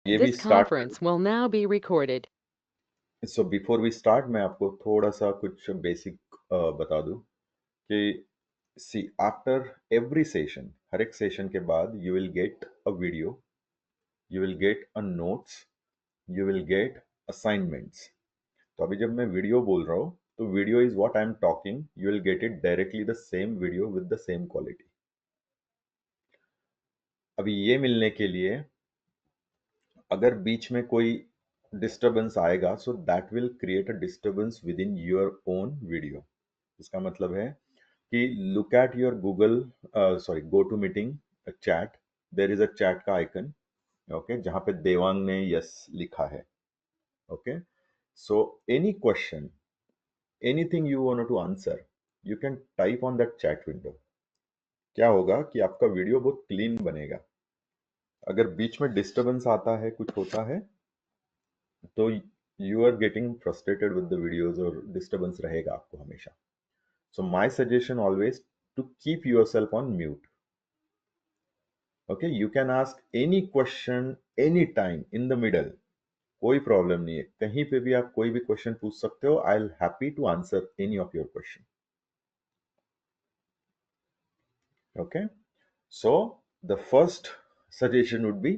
ये भी This start conference will now be recorded. So before we start मैं आपको थोड़ा सा कुछ बेसिक बता दूं कि सी आफ्टर एवरी सेशन, हर एक सेशन के बाद you will get a video, you will get a notes, you will get assignments. तो अभी जब मैं वीडियो बोल रहा हूँ तो video is what I am talking, you will get it directly the same video with the same quality. अभी ये मिलने के लिए अगर बीच में कोई डिस्टरबेंस आएगा so that will create a disturbance within your own video. इसका मतलब है कि look at your Google, sorry, go to meeting chat, there is a chat का आइकन, ओके, जहां पे देवांग ने यस लिखा है। Okay, so any question, anything you want to answer, you can type on that chat window. क्या होगा कि आपका वीडियो बहुत क्लीन बनेगा। अगर बीच में डिस्टरबेंस आता है, कुछ होता है, तो you are getting frustrated with the videos और डिस्टरबेंस रहेगा आपको हमेशा। So my suggestion always to keep yourself on mute. Okay, you can ask any question any time in the middle, कोई प्रॉब्लम नहीं है, कहीं पे भी आप कोई भी क्वेश्चन पूछ सकते हो। I'll happy to answer any of your question. Okay, so the first suggestion would be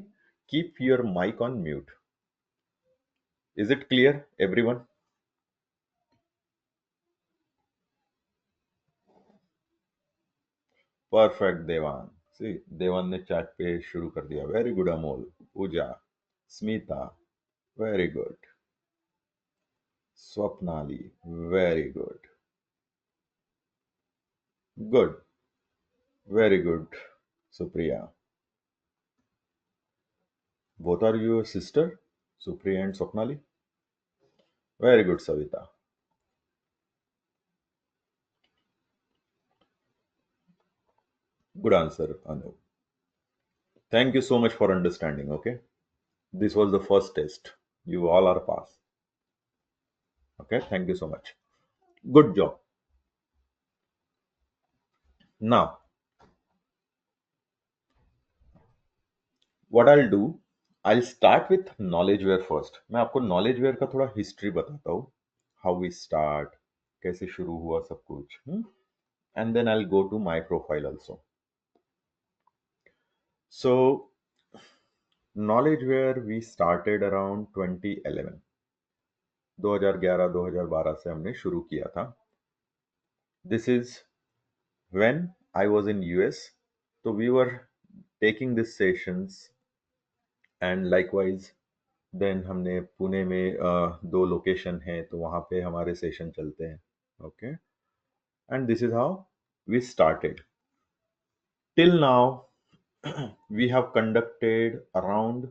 keep your mic on mute. Is it clear, everyone? Perfect, Devan. See, Devan ने चैट पे शुरू कर दिया। Very good Amol, Pooja, Smita, very good, Swapnali, very good, good, very good, Supriya. Both are your sister, Supriya and Swapnali? Very good, Savita. Good answer, Anu. Thank you so much for understanding, okay? This was the first test. You all are passed. Okay, thank you so much. Good job. Now, what I'll do, I'll start with knowledge ware first. मैं आपको knowledge ware का थोड़ा history बताता हूँ. How we start, कैसे शुरू हुआ सब कुछ. And then I'll go to my profile also. So, knowledge ware we started around 2011. 2011-2012 से हमने शुरू किया था. This is when I was in US. So we were taking these sessions, and likewise then हमने पुणे में दो लोकेशन है तो वहाँ पे हमारे सेशन चलते हैं. Okay, and this is how we started till now. We have conducted around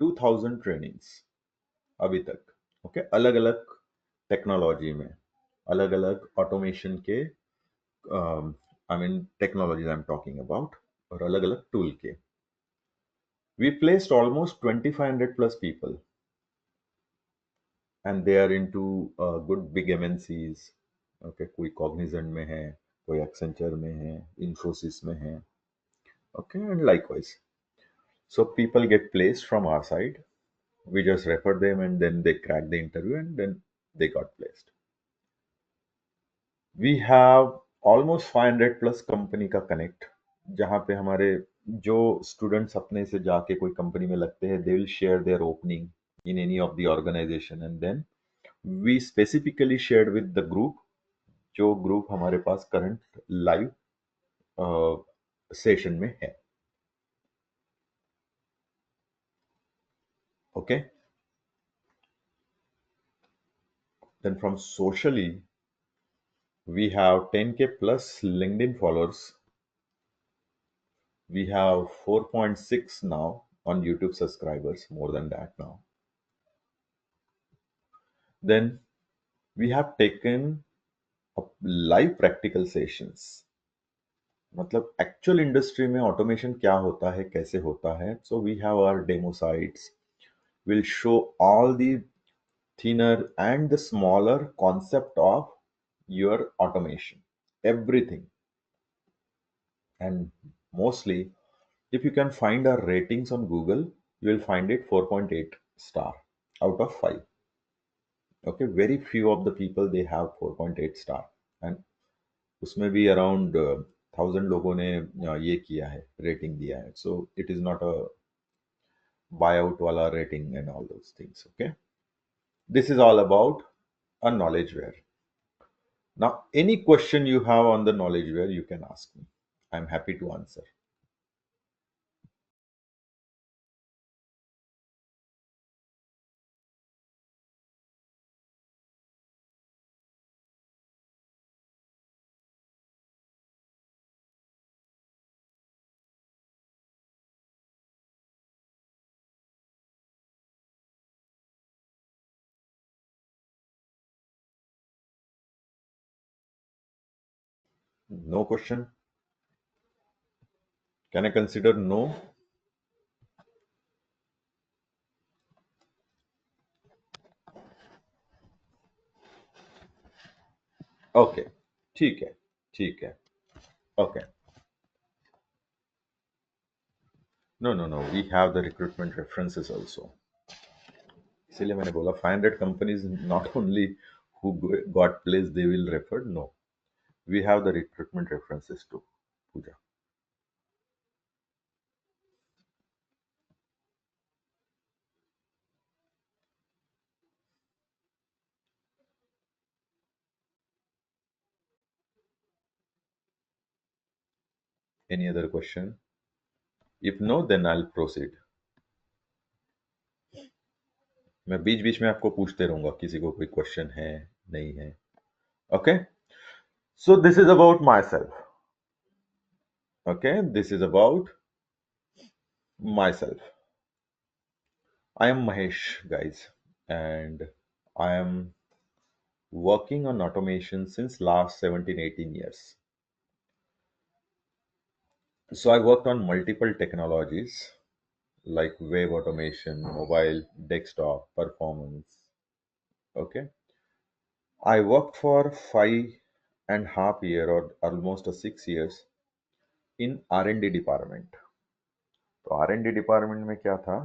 2000 trainings अभी तक. ओके, अलग अलग टेक्नोलॉजी में, अलग अलग ऑटोमेशन के, I mean technologies I am talking about, और अलग अलग टूल के. We placed almost 2500 plus people, and they are into good big MNCs. Okay, कोई कॉग्निजेंट में है, कोई एक्सेंचर में है, इन्फोसिस में है. Okay, and likewise, so people get placed from our side. We just refer them and then they crack the interview and then they got placed. We have almost 500 plus company का connect, जहाँ पे हमारे जो students अपने से जाके कोई company में लगते हैं, they will share their opening in any of the organisation, and then we specifically share with the group, जो ग्रुप हमारे पास करंट लाइव सेशन में है. Okay, then from socially we have 10K plus LinkedIn followers. We have 4.6 now on YouTube subscribers, more than that now. Then we have taken up live practical sessions. मतलब actual industry में automation क्या होता है, कैसे होता है. So we have our demo sites, will show all the thinner and the smaller concept of your automation, everything. And mostly, if you can find our ratings on Google, you will find it 4.8 star out of 5. Okay, very few of the people they have 4.8 star, and उसमें भी around 1000 लोगों ने ये किया है, rating दिया है. So it is not a buyout wala rating and all those things. Okay, this is all about a knowledge ware. Now, any question you have on the knowledge ware, you can ask me. I'm happy to answer. No question? Can I consider no? Okay, ठीक है, ठीक है. Okay. No, no, no. We have the recruitment references also. इसीलिए मैंने बोला 500 companies not only who got placed they will refer. No, we have the recruitment references too. Pooja. Any other question? If no, then I'll proceed. मैं बीच बीच में आपको पूछते रहूंगा किसी को कोई क्वेश्चन है नहीं है. Okay, so this is about myself. Okay, this is about myself. I am Mahesh, guys, and I am working on automation since last 17-18 years. So I worked on multiple technologies like web automation, mobile, desktop, performance. Okay, I worked for 5.5 years or almost 6 years in R&D department. तो R&D department में क्या था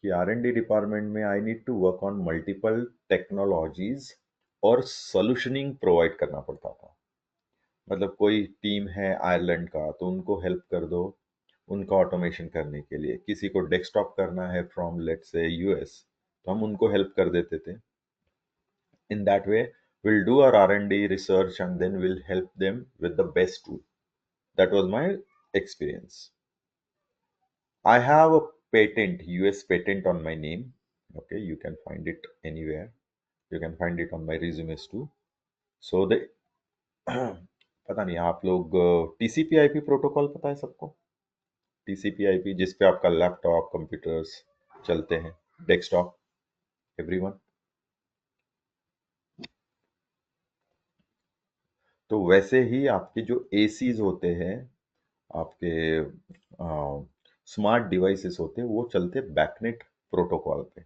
कि R&D department में I need to work on multiple technologies और solutioning provide करना पड़ता था. मतलब कोई टीम है आयरलैंड का तो उनको हेल्प कर दो उनका ऑटोमेशन करने के लिए. किसी को डेस्कटॉप करना है फ्रॉम लेट्स से यूएस, तो हम उनको हेल्प कर देते थे. In that way we'll do our R&D research and then we'll help them with the best tool. That was my experience. I have a patent, US patent on my name. Okay, you can find it anywhere. You can find it on my resumes too. So the पता नहीं आप लोग TCP IP protocol पता है सबको? TCP IP जिस पे आपका लैपटॉप कंप्यूटर्स चलते हैं, डेस्कटॉप, एवरीवन. तो वैसे ही आपके जो एसीज होते हैं, आपके स्मार्ट डिवाइसेस होते हैं, वो चलते बैकनेट प्रोटोकॉल पे.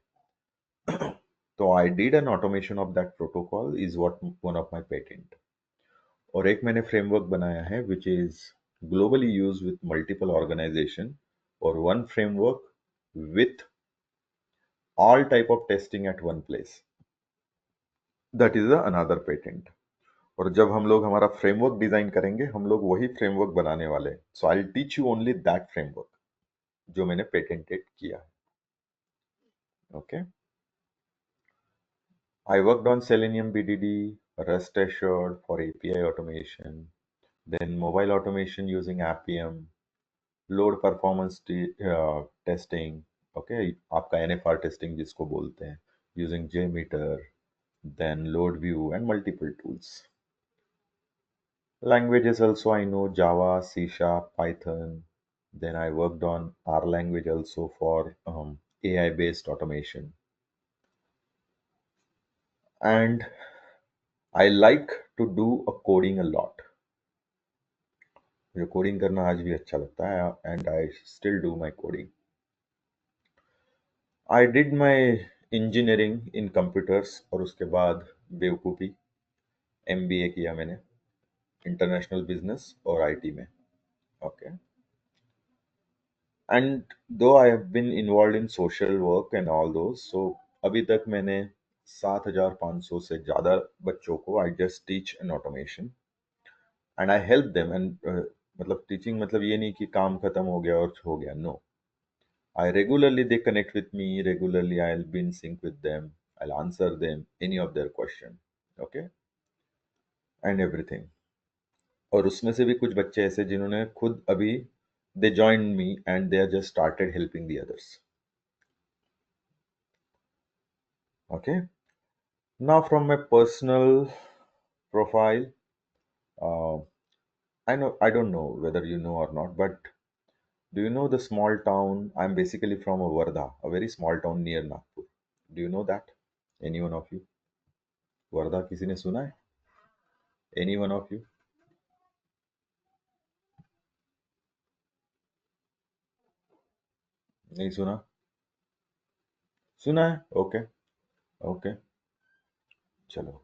तो I did an automation of that protocol is what one of my patent. और एक मैंने फ्रेमवर्क बनाया है which is globally use with multiple organization, और one framework with all type of testing at one place. That is another patent. और जब हम लोग हमारा फ्रेमवर्क डिजाइन करेंगे हम लोग वही फ्रेमवर्क बनाने वाले हैं. So I will teach you only that framework जो मैंने पेटेंटेड किया है. Okay, I worked on Selenium BDD, Rust Assured for API automation, then mobile automation using Appium, load performance testing, okay, आपका NFR testing जिसको बोलते हैं, using JMeter, then load view and multiple tools. Languages also I know Java, C Sharp, Python. Then I worked on R language also for AI based automation. And I like to do a coding a lot. मुझे coding करना आज भी अच्छा लगता है and I still do my coding. I did my engineering in computers और उसके बाद बेवकूफ़ी एमबीए किया मैंने इंटरनेशनल बिजनेस और आईटी में. Okay, and though I have been involve in social work and all those, so अभी तक मैंने 7,500 से ज़्यादा बच्चों को I just teach an automation and I help them and मतलब टीचिंग मतलब ये नहीं कि काम खत्म हो गया और हो गया, no. I regularly they connect with me regularly. I'll be in sync with them. I'll answer them any of their question. Okay, and everything. और उसमें से भी कुछ बच्चे ऐसे जिन्होंने खुद अभी they joined me and they are just started helping the others. Okay. Now from my personal profile, uh, I don't know whether you know or not, but do you know the small town? I'm basically from a Varda, a very small town near Nagpur. Do you know that? Any one of you? Wardha किसी ने सुना है? Any one of you? नहीं सुना? सुना है? Okay, okay, चलो,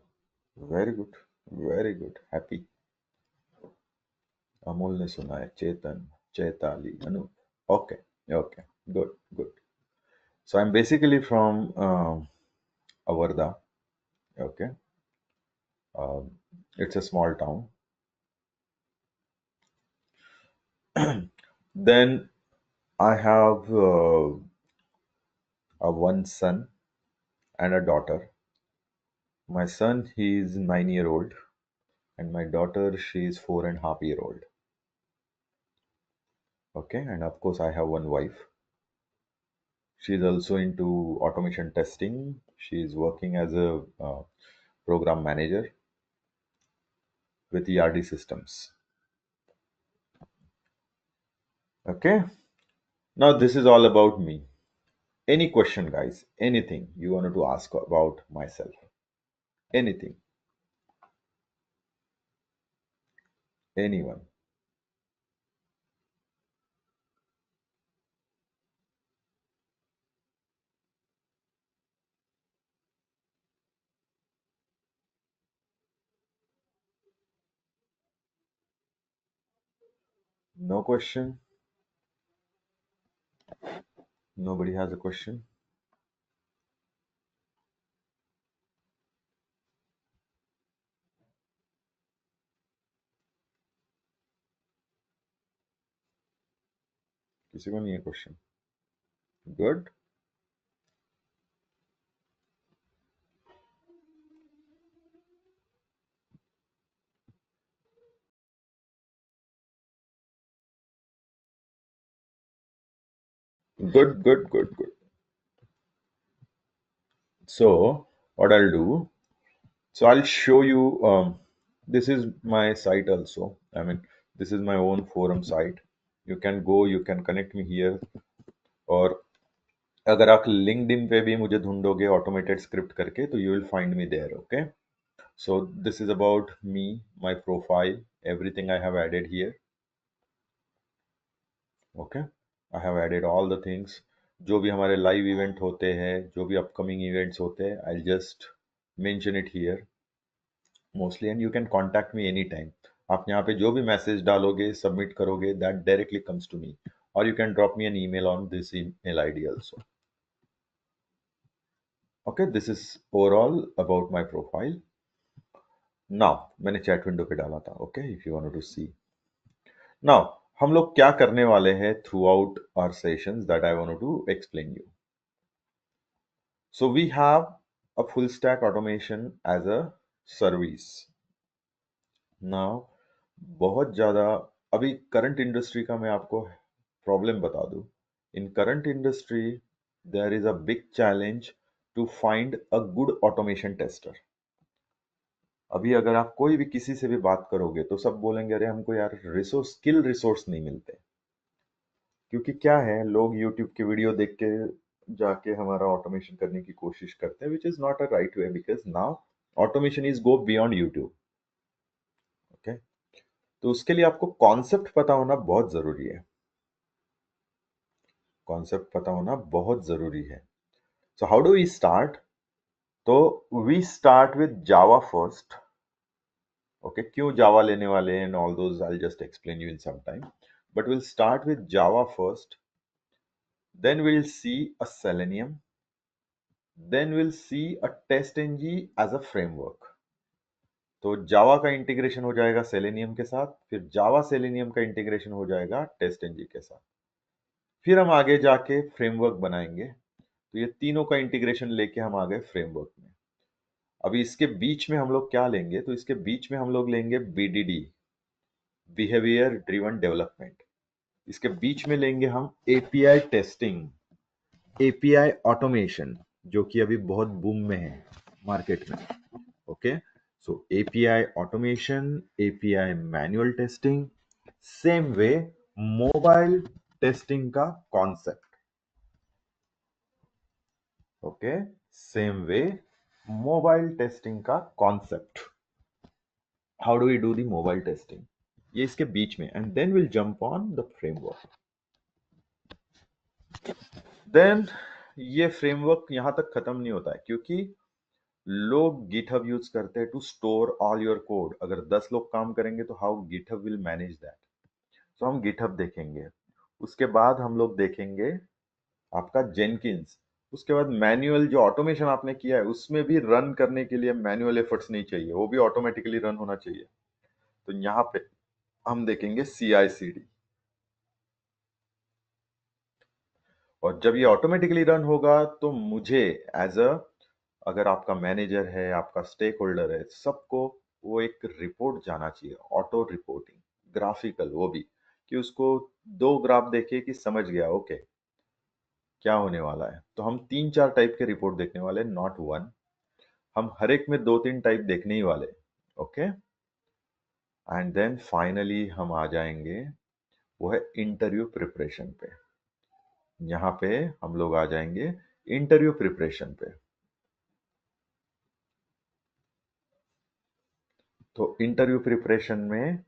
very good, very good, happy. Amol ने सुना है, Chetan, Chaitali, Anu, okay, okay, good, good. So I'm basically from Avarda, okay? Um, it's a small town. Then I have a one son and a daughter. My son, he is 9 year old, and my daughter, she is 4.5 year old. Okay, and of course, I have one wife. She is also into automation testing. She is working as a program manager with ERD systems. Okay, now this is all about me. Any question, guys? Anything you wanted to ask about myself? Anything? Anyone? No question? Nobody has a question? किसी को नहीं है question? Good, good, good, good, good. So what I'll do? So I'll show you. This is my site also. I mean, this is my own forum site. You can go. You can connect me here. और अगर आप LinkedIn पे भी मुझे ढूंढोगे automated script करके तो you will find me there. Okay, so this is about me, my profile, everything I have added here. Okay, I have added all the things. जो भी हमारे लाइव इवेंट होते हैं, जो भी अपकमिंग इवेंट्स होते हैं, I just mention it here mostly, and you can contact me any time. आप यहाँ पे जो भी मैसेज डालोगे, सबमिट करोगे, that directly comes to me, और you can drop me an email on this email ID also. Okay, this is overall about my profile. Now मैंने chat window पे डाला था. Okay, if you want to see. Now हम लोग क्या करने वाले हैं through out our sessions that I want to explain you. So we have a full stack automation as a service. Now बहुत ज़्यादा अभी करंट इंडस्ट्री का मैं आपको प्रॉब्लम बता दूं. In current industry there is a big challenge to find a good automation tester. अभी अगर आप कोई भी किसी से भी बात करोगे तो सब बोलेंगे अरे हमको यार रिसोर्स, स्किल रिसोर्स नहीं मिलते. क्योंकि क्या है, लोग यूट्यूब की वीडियो देख के जाके हमारा ऑटोमेशन करने की कोशिश करते हैं, which is not a right way, because now automation is go beyond YouTube. Okay, तो उसके लिए आपको कॉन्सेप्ट पता होना बहुत जरूरी है. कॉन्सेप्ट पता होना बहुत जरूरी है. So how do we start? तो we start with Java first. Okay, क्यों जावा लेने वाले हैं, and all those I'll just explain you in some time, but we'll start with Java first. then we'll see a Selenium, then we'll see a TestNG as a framework. तो जावा का integration हो जाएगा selenium के साथ, फिर जावा selenium का integration हो जाएगा टेस्टएनजी के साथ, फिर हम आगे जाके फ्रेमवर्क बनाएंगे। तो ये तीनों का इंटीग्रेशन लेके हम आ गए फ्रेमवर्क में। अभी इसके बीच में हम लोग क्या लेंगे, तो इसके बीच में हम लोग लेंगे बीडीडी, बिहेवियर ड्रिवन डेवलपमेंट। इसके बीच में लेंगे हम एपीआई टेस्टिंग, एपीआई ऑटोमेशन, जो कि अभी बहुत बूम में है मार्केट में। Okay, so API automation, API manual testing, same way mobile testing का concept. Okay, same way mobile testing का concept, how do we do the mobile testing, ये इसके बीच में, and then will jump on the framework. Then ये framework यहां तक खत्म नहीं होता है, क्योंकि लोग गिटहब यूज करते हैं to store all your code. अगर 10 लोग काम करेंगे तो how GitHub will manage that. तो हम गिटहब देखेंगे, उसके बाद हम लोग देखेंगे आपका जेनकिंस, उसके बाद मैनुअल जो ऑटोमेशन आपने किया है उसमें भी रन करने के लिए मैनुअल एफर्ट्स नहीं चाहिए, वो भी ऑटोमेटिकली रन होना चाहिए। तो यहाँ पे हम देखेंगे CI/CD, और जब ये ऑटोमेटिकली रन होगा तो मुझे एज अ, अगर आपका मैनेजर है, आपका स्टेक होल्डर है, सबको वो एक रिपोर्ट जाना चाहिए, ऑटो रिपोर्टिंग, ग्राफिकल, वो भी कि उसको 2 ग्राफ देखे कि समझ गया ओके क्या होने वाला है। तो हम 3-4 टाइप के रिपोर्ट देखने वाले, नॉट वन, हम हर एक में 2-3 टाइप देखने ही वाले। ओके, एंड देन फाइनली हम आ जाएंगे, वो है इंटरव्यू प्रिपरेशन पे। यहाँ पे हम लोग आ जाएंगे इंटरव्यू प्रिपरेशन पे। तो इंटरव्यू प्रिपरेशन में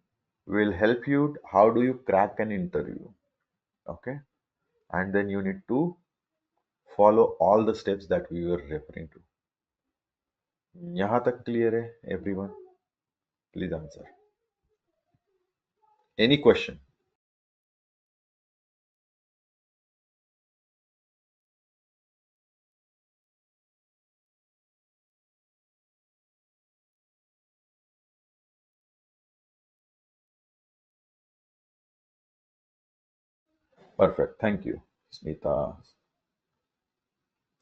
will help you how do you crack an interview. Okay, and then you need to follow all the steps that we were referring to. यहां तक क्लियर है everyone? Please answer any question. Perfect, thank you Smita,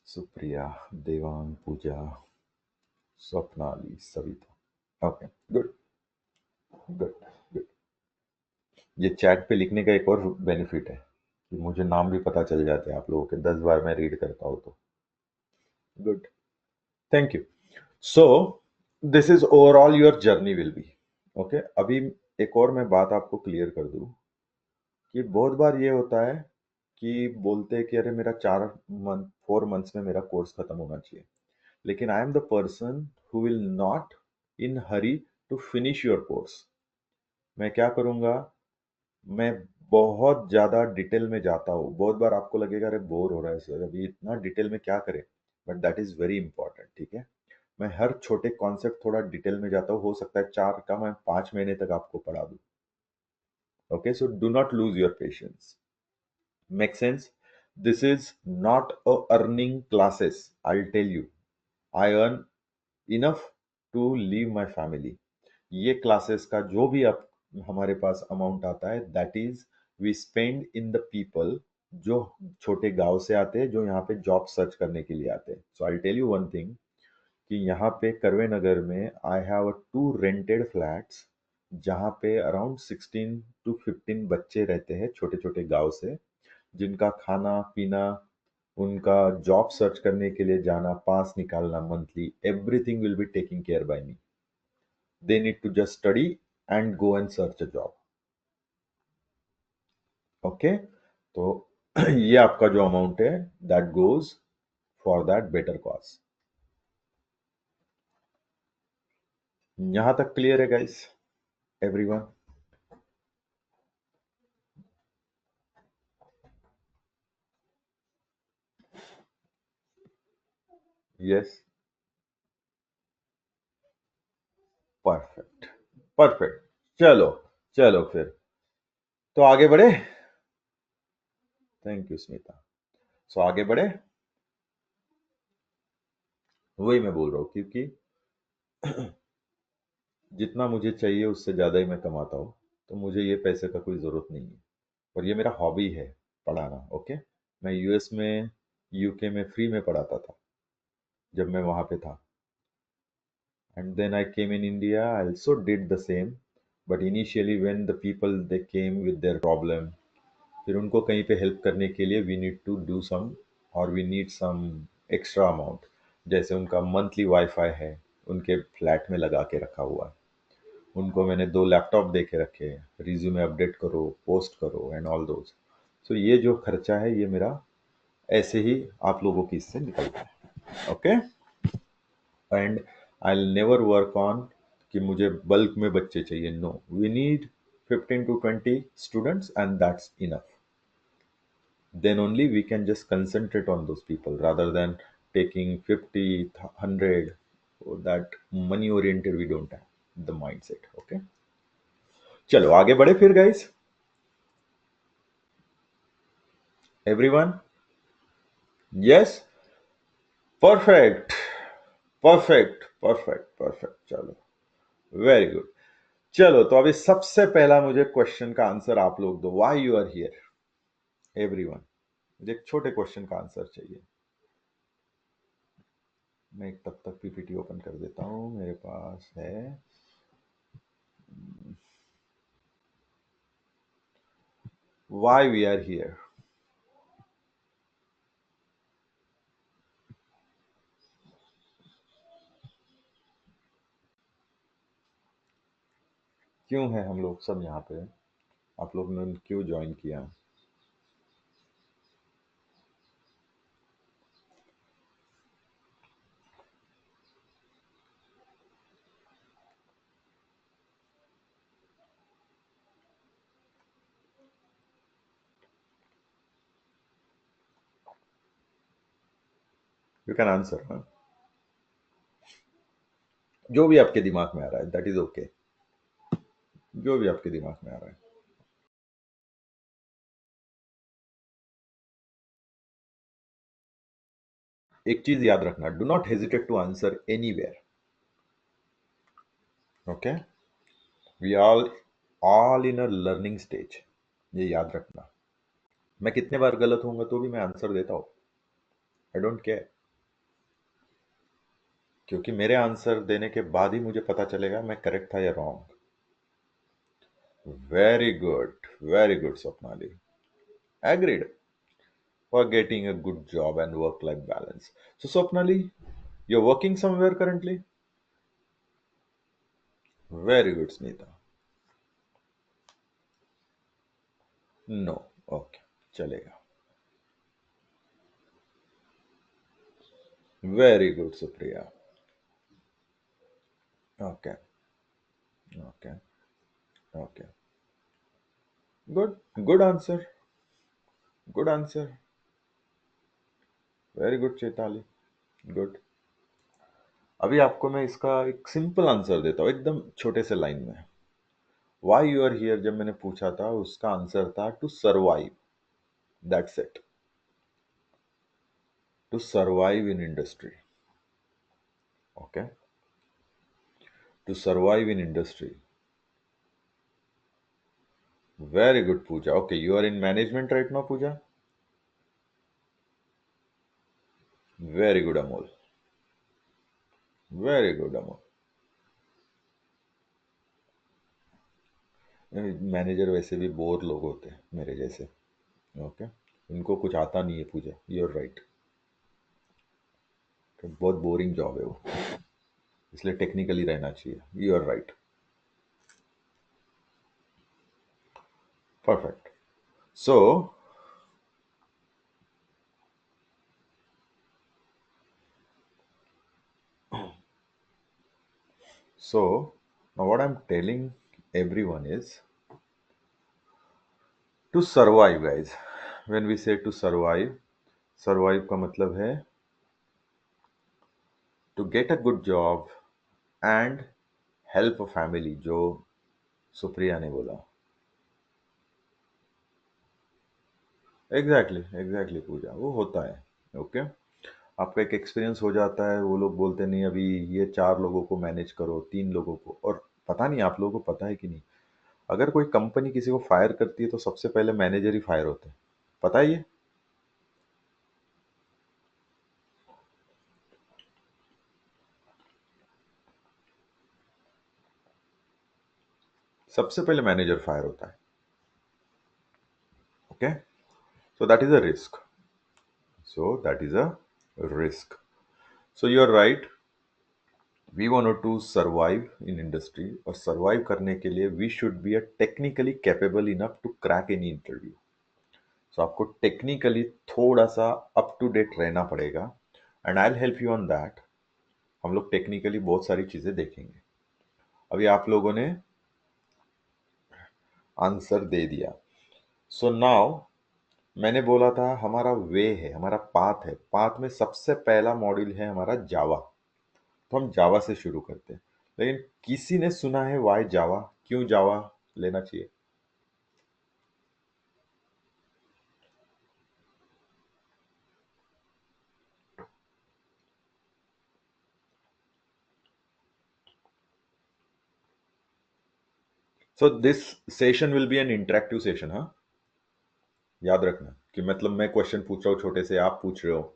Supriya, Devang, Pooja, Swapnali, Savita. Okay, good good good. ये chat पे लिखने का एक और benefit है कि मुझे नाम भी पता चल जाते हैं आप लोगों के, 10 बार मैं रीड करता हूँ तो। Good, thank you. So this is overall your journey will be. Okay, अभी एक और मैं बात आपको क्लियर कर दूं कि बहुत बार ये होता है कि बोलते हैं कि अरे मेरा 4 मंथ 4 मंथ्स में मेरा कोर्स खत्म होना चाहिए, लेकिन I am the person who will not in hurry to finish your course. मैं क्या करूंगा, मैं बहुत ज्यादा डिटेल में जाता हूँ। बहुत बार आपको लगेगा अरे बोर हो रहा है सर, अभी इतना डिटेल में क्या करें, but that is very important. ठीक है, मैं हर छोटे कॉन्सेप्ट थोड़ा डिटेल में जाता हूँ, हो सकता है 4 का मैं 5 महीने तक आपको पढ़ा दूँ। Okay, so do not lose your patience. Make sense? This is not a earning classes, I tell you, I earn enough to live my family. ये क्लासेस का जो भी आप हमारे पास अमाउंट आता है, that is we spend in the people जो छोटे गांव से आते हैं, जो यहाँ पे जॉब सर्च करने के लिए आते हैं। So I tell you one thing कि यहाँ पे करवे नगर में आई हैव 2 रेंटेड फ्लैट्स, जहाँ पे अराउंड 16 to 15 बच्चे रहते हैं छोटे छोटे गांव से, जिनका खाना पीना, उनका जॉब सर्च करने के लिए जाना, पास निकालना monthly, everything will be taking care by me. They need to just study and go and search a job. Okay, तो ये आपका जो अमाउंट है that goes for that better cause. यहां तक क्लियर है guys, everyone? Yes, perfect perfect. चलो चलो फिर तो आगे बढ़े। Thank you Smita. सो आगे बढ़े। वही मैं बोल रहा हूँ, क्योंकि जितना मुझे चाहिए उससे ज़्यादा ही मैं कमाता हूँ, तो मुझे ये पैसे का कोई ज़रूरत नहीं है। और ये मेरा हॉबी है, पढ़ाना। ओके। मैं यूएस में, यूके में फ्री में पढ़ाता था जब मैं वहाँ पे था। And then I came in India, I also did the same. But initially when the people they came with their problem, फिर उनको कहीं पे हेल्प करने के लिए we need to do some, और we need some extra amount. जैसे उनका मंथली वाईफाई है, उनके फ्लैट में लगा के रखा हुआ है, उनको मैंने 2 लैपटॉप दे के रखे हैं, रिज्यूमे अपडेट करो, पोस्ट करो एंड ऑल दोज। सो ये जो खर्चा है ये मेरा ऐसे ही आप लोगों की इससे निकलता है। Okay. And I never work on कि मुझे बल्क में बच्चे चाहिए। No, we need 15 to 20 students and that's enough. Then only we can just concentrate on those people rather than taking 50, 100. That money oriented we don't have the mindset. Okay, चलो आगे बढ़े फिर guys. Everyone, yes, perfect, perfect, perfect, perfect. चलो, very good. चलो, तो अभी सबसे पहला मुझे क्वेश्चन का आंसर आप लोग दो। Why you are here everyone? मुझे एक छोटे क्वेश्चन का आंसर चाहिए। मैं एक तब तक पीपीटी ओपन कर देता हूं, मेरे पास है। Why we are here? क्यों है हम लोग सब यहाँ पे? आप लोग ने क्यों ज्वाइन किया? You can answer. हाँ, जो भी आपके दिमाग में आ रहा है, दैट इज ओके। जो भी आपके दिमाग में आ रहा है। एक चीज याद रखना, do not hesitate to answer anywhere. Okay, we all in a learning stage, ये याद रखना। मैं कितने बार गलत होऊंगा तो भी मैं आंसर देता हूँ। आई डोंट केयर, क्योंकि मेरे आंसर देने के बाद ही मुझे पता चलेगा मैं करेक्ट था या wrong. Very good, very good Swapnali. Agreed, for getting a good job and work life balance. So, Swapnali, you're working somewhere currently? Very good, Smita. No. Okay. चलेगा. Very good, Supriya. Okay. Okay. Okay. Good. Good answer. Good answer. Very good, Chaitali. Good. अभी आपको मैं इसका एक simple answer देता हूँ, एकदम छोटे से लाइन में। Why you are here जब मैंने पूछा था, उसका आंसर था to survive. That's it. To survive in industry. Okay. To survive in industry. Very good, Pooja. Okay, you are in management right now, Pooja. Very good, Amol. Very good, Amol. Manager वैसे भी bore लोग होते हैं मेरे जैसे। Okay, उनको कुछ आता नहीं है पूजा। You are right. बहुत बोरिंग जॉब है वो, इसलिए टेक्निकली रहना चाहिए। You are right. Perfect. So so now what I'm telling everyone is to survive, guys. When we say to survive, survive का मतलब है to get a good job and help a family, जो सुप्रिया ने बोला। Exactly exactly पूजा, वो होता है। Okay, आपका एक एक्सपीरियंस हो जाता है, वो लोग बोलते नहीं अभी ये 4 लोगों को मैनेज करो, 3 लोगों को। और पता नहीं आप लोगों को पता है कि नहीं, अगर कोई कंपनी किसी को फायर करती है तो सबसे पहले मैनेजर ही फायर होते हैं, पता है ये? सबसे पहले मैनेजर फायर होता है। Okay, so that is a risk. So that is a risk. So you are right, we want to survive in industry, और सर्वाइव करने के लिए we should be a technically capable enough to crack any interview. So आपको technically थोड़ा सा up to date रहना पड़ेगा, and I will help you on that. हम लोग टेक्निकली बहुत सारी चीजें देखेंगे। अभी आप लोगों ने आंसर दे दिया। सो नाउ, मैंने बोला था हमारा वे है, हमारा पाथ है, पाथ में सबसे पहला मॉड्यूल है हमारा जावा। तो हम जावा से शुरू करते हैं। लेकिन किसी ने सुना है वाई जावा, क्यों जावा लेना चाहिए? So this session will be N interactive session, हाँ, याद रखना कि मतलब मैं क्वेश्चन पूछ रहा हूँ छोटे से, आप पूछ रहे हो,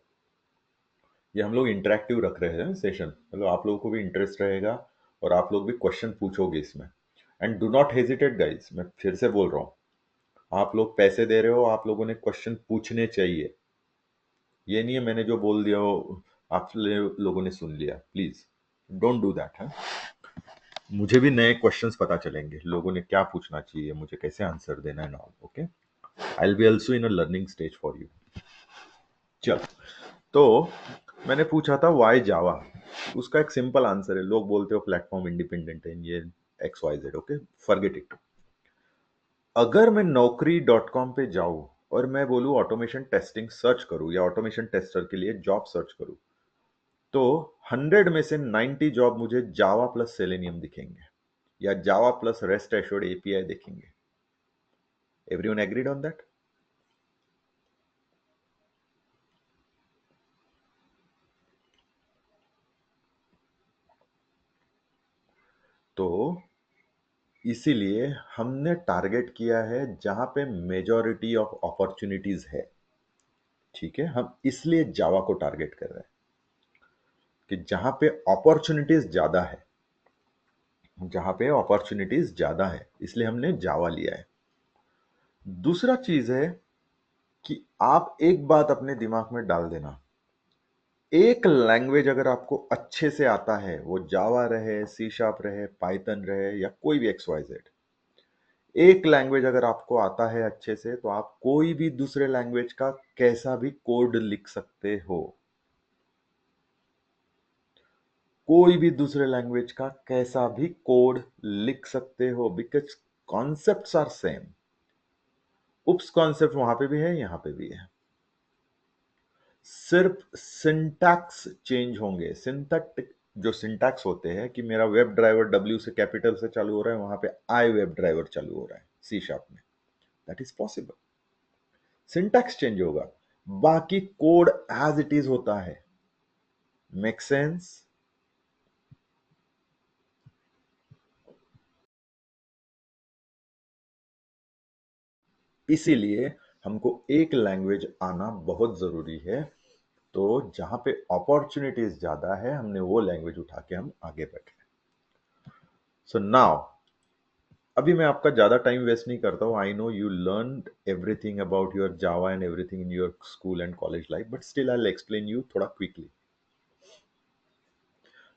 ये हम लोग इंटरेक्टिव रख रहे हैं सेशन, मतलब आप लोगों को भी इंटरेस्ट रहेगा और आप लोग भी क्वेश्चन पूछोगे इसमें। And do not hesitate guys, मैं फिर से बोल रहा हूँ, आप लोग पैसे दे रहे हो, आप लोगों ने क्वेश्चन पूछने चाहिए। ये नहीं है मैंने जो बोल दिया हो आप लोगों ने सुन लिया, प्लीज डोंट डू दैट है। मुझे भी नए क्वेश्चंस पता चलेंगे, लोगों ने क्या पूछना चाहिए, मुझे कैसे आंसर देना है, all okay. I will be also in a learning stage for you. चल, तो मैंने पूछा था वाई जावा। उसका एक सिंपल आंसर है, लोग बोलते हो प्लेटफॉर्म इंडिपेंडेंट है, ये X Y Z, okay, forget it. अगर मैं नौकरी डॉट कॉम पे जाऊं और मैं बोलूं ऑटोमेशन टेस्टिंग सर्च करूं या ऑटोमेशन टेस्टर के लिए जॉब सर्च करूं, तो 100 में से 90 जॉब मुझे जावा प्लस सेलेनियम दिखेंगे या जावा प्लस रेस्ट एश्योर्ड एपीआई दिखेंगे। Everyone agreed on that? तो इसीलिए हमने टारगेट किया है जहां पे मेजॉरिटी ऑफ अपॉर्चुनिटीज है। ठीक है, हम इसलिए जावा को टारगेट कर रहे हैं कि जहां पे अपॉर्चुनिटीज ज्यादा है, जहां पे अपॉर्चुनिटीज ज्यादा है, इसलिए हमने जावा लिया है। दूसरा चीज है कि आप एक बात अपने दिमाग में डाल देना, एक लैंग्वेज अगर आपको अच्छे से आता है, वो जावा रहे, सी शार्प रहे, पाइथन रहे या कोई भी एक्स वाई जेड, एक लैंग्वेज अगर आपको आता है अच्छे से, तो आप कोई भी दूसरे लैंग्वेज का कैसा भी कोड लिख सकते हो। कोई भी दूसरे लैंग्वेज का कैसा भी कोड लिख सकते हो, because concepts are same. OOPs concept वहां पे भी है, यहां पे भी है, सिर्फ सिंटैक्स चेंज होंगे। सिंटैक्टिक जो सिंटैक्स होते हैं कि मेरा वेब ड्राइवर डब्ल्यू से कैपिटल से चालू हो रहा है, वहां पे आई वेब ड्राइवर चालू हो रहा है सी शार्प में, that is possible. Syntax change होगा, बाकी कोड एज इट इज होता है। Make sense? इसीलिए हमको एक लैंग्वेज आना बहुत जरूरी है। तो जहां पे अपॉर्चुनिटीज ज्यादा है, हमने वो लैंग्वेज उठा के हम आगे बढ़े। सो नाउ, अभी मैं आपका ज्यादा टाइम वेस्ट नहीं करता हूँ। I know you learn everything about your Java and everything in your school and college life, but still I explain you थोड़ा क्विकली।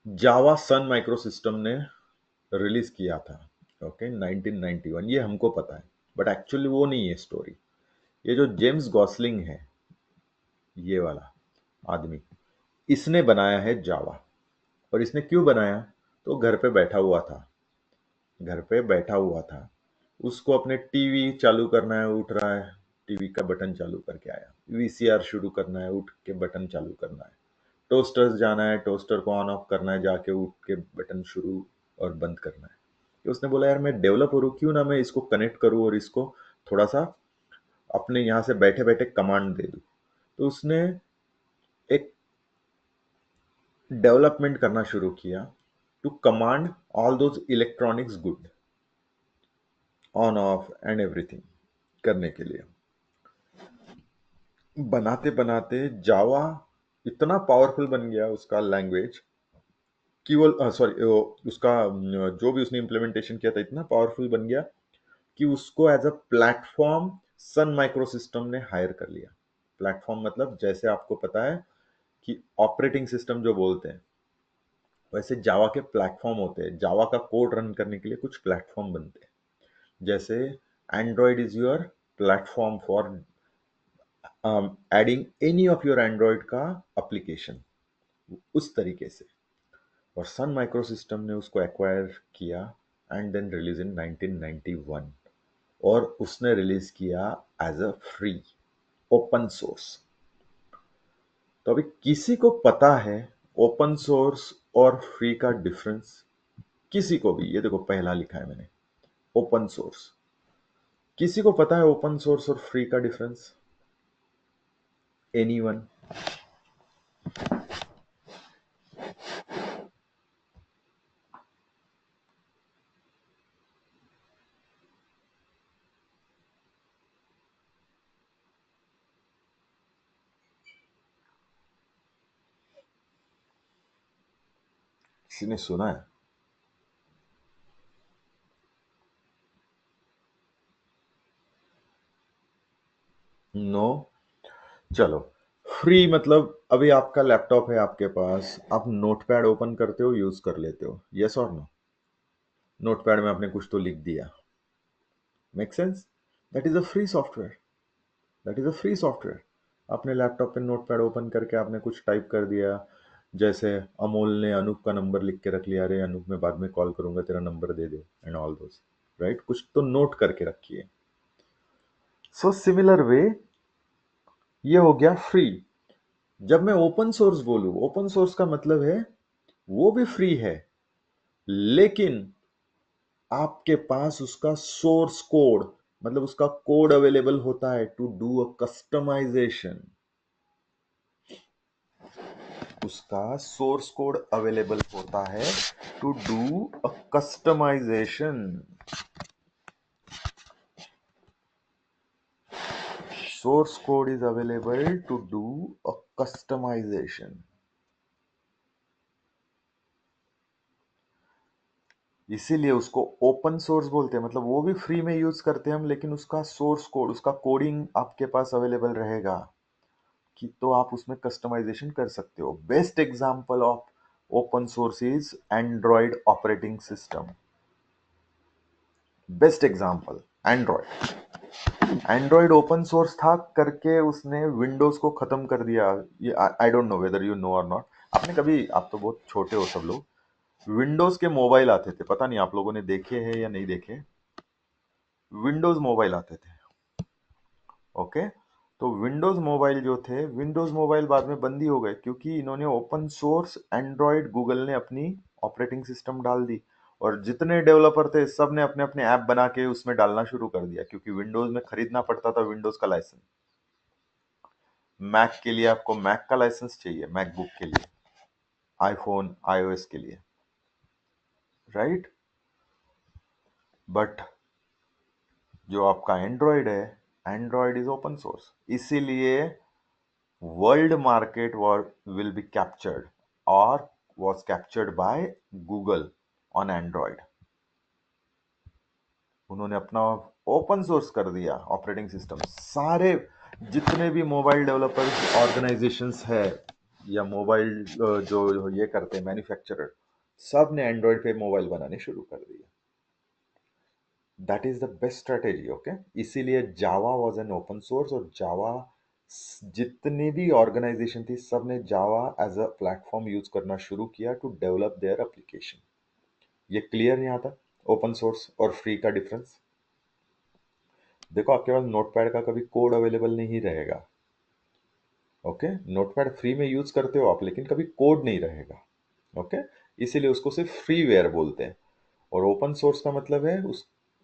जावा सन माइक्रो सिस्टम ने रिलीज किया था, ओके, 1991, ये हमको पता है, बट एक्चुअली वो नहीं है स्टोरी। ये जो जेम्स गॉसलिंग है, ये वाला आदमी, इसने बनाया है जावा। और इसने क्यों बनाया? तो घर पे बैठा हुआ था, घर पे बैठा हुआ था, उसको अपने टीवी चालू करना है, उठ रहा है, टीवी का बटन चालू करके आया, वीसीआर शुरू करना है, उठ के बटन चालू करना है, टोस्टर्स जाना है, टोस्टर को ऑन ऑफ करना है, जाके उठ के बटन शुरू और बंद करना है। तो उसने बोला यार मैं डेवलपर हूँ, क्यों ना मैं इसको कनेक्ट करूँ और इसको थोड़ा सा अपने यहाँ से बैठे बैठे कमांड दे दूं, तो उसने एक डेवलपमेंट करना शुरू किया to command all those electronics good on off and everything करने के लिए। बनाते बनाते जावा इतना पावरफुल बन गया उसका लैंग्वेज कि वो सॉरी उसका जो भी उसने इम्प्लीमेंटेशन किया था इतना पावरफुल बन गया कि उसको as a platform Sun Micro System ने हायर कर लिया। प्लेटफॉर्म मतलब जैसे आपको पता है कि ऑपरेटिंग सिस्टम जो बोलते हैं, वैसे जावा के प्लेटफॉर्म होते हैं। जावा का कोड रन करने के लिए कुछ प्लेटफॉर्म बनते हैं। जैसे Android is your platform for adding any of your Android का एप्लीकेशन, उस तरीके से। और सन माइक्रो सिस्टम ने उसको एक्वायर किया एंड देन रिलीज इन 1991, और उसने रिलीज किया as a free open source. तो अभी किसी को पता है ओपन सोर्स और फ्री का डिफरेंस? किसी को भी? ये देखो पहला लिखा है मैंने, ओपन सोर्स। किसी को पता है ओपन सोर्स और फ्री का डिफरेंस? एनीवन? किसी ने सुना है? नो? चलो, फ्री मतलब अभी आपका लैपटॉप है आपके पास, आप नोटपैड ओपन करते हो, यूज कर लेते हो, यस और नो? नोटपैड में आपने कुछ तो लिख दिया, make sense? That is a free software. That is a free software. अपने लैपटॉप पे नोटपैड ओपन करके आपने कुछ टाइप कर दिया, जैसे अमोल ने अनूप का नंबर लिख के रख लिया, अरे अनूप मैं बाद में कॉल करूंगा, तेरा number they they, and all those, right? कुछ तो नोट करके रखिए। सो सिमिलर वे ये हो गया फ्री। जब मैं ओपन सोर्स बोलूं, ओपन सोर्स का मतलब है वो भी फ्री है, लेकिन आपके पास उसका सोर्स कोड, मतलब उसका कोड अवेलेबल होता है टू डू अ कस्टमाइजेशन। उसका सोर्स कोड अवेलेबल होता है to do a customisation. Source code is available to do a customisation. इसीलिए उसको ओपन सोर्स बोलते हैं। मतलब वो भी फ्री में यूज करते हैं हम, लेकिन उसका सोर्स कोड, उसका कोडिंग आपके पास अवेलेबल रहेगा कि तो आप उसमें कस्टमाइजेशन कर सकते हो। Best example of open source is Android operating system. Best example Android. Android open source था करके उसने विंडोज को खत्म कर दिया। ये I don't know whether you know और नॉट। आपने कभी, आप तो बहुत छोटे हो सब लोग, विंडोज के मोबाइल आते थे, पता नहीं आप लोगों ने देखे हैं या नहीं देखे। विंडोज मोबाइल आते थे, ओके? तो विंडोज मोबाइल जो थे, विंडोज मोबाइल बाद में बंद ही हो गए क्योंकि इन्होंने ओपन सोर्स एंड्रॉयड, गूगल ने अपनी ऑपरेटिंग सिस्टम डाल दी, और जितने डेवलपर थे सब ने अपने अपने ऐप बना के उसमें डालना शुरू कर दिया, क्योंकि विंडोज में खरीदना पड़ता था विंडोज का लाइसेंस। मैक के लिए आपको मैक का लाइसेंस चाहिए, मैकबुक के लिए, आईफोन आईओएस के लिए, राइट? बट जो आपका एंड्रॉयड है, एंड्रॉयड इज ओपन सोर्स, इसीलिए world market will be captured or was captured by Google on Android। उन्होंने अपना ओपन सोर्स कर दिया ऑपरेटिंग सिस्टम। सारे जितने भी मोबाइल डेवलपर्स ऑर्गेनाइजेशंस है, या मोबाइल जो ये करते हैं मैन्युफैक्चरर, सब ने एंड्रॉयड पे मोबाइल बनाने शुरू कर दिए। That is the best strategy, okay? इसीलिए जावा वाज एन ओपन सोर्स, और जावा, जितनी भी ऑर्गेनाइजेशन थी सब ने जावा एज अ प्लेटफॉर्म यूज करना शुरू किया टू डेवलप देयर एप्लीकेशन। ये क्लियर यहाँ तक ओपन सोर्स और फ्री का डिफरेंस? देखो आपके पास नोटपैड का कभी कोड अवेलेबल नहीं रहेगा, ओके? नोटपैड फ्री में यूज करते हो आप, लेकिन कभी कोड नहीं रहेगा, ओके? इसीलिए उसको सिर्फ फ्रीवेयर बोलते हैं। और ओपन सोर्स का मतलब है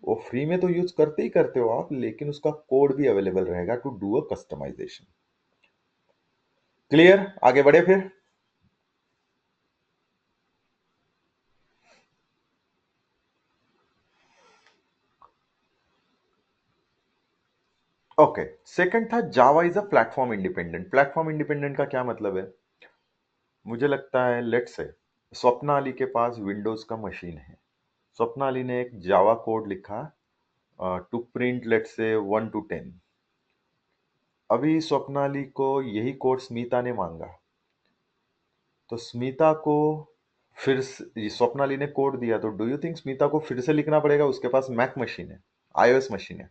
वो फ्री में तो यूज करते ही करते हो आप, लेकिन उसका कोड भी अवेलेबल रहेगा to do a customisation. Clear? आगे बढ़े फिर। ओके, सेकंड था Java is a platform independent. Platform independent का क्या मतलब है? मुझे लगता है, लेट से स्वप्नाली के पास विंडोज का मशीन है। स्वप्नाली ने एक जावा कोड लिखा टू प्रिंट लेट से 1 to 10। अभी स्वप्नाली को यही कोड स्मिता ने मांगा, तो स्मिता को स्वप्नाली ने कोड दिया, तो डू यू थिंक स्मिता को फिर से लिखना पड़ेगा? उसके पास मैक मशीन है, आईओएस मशीन है,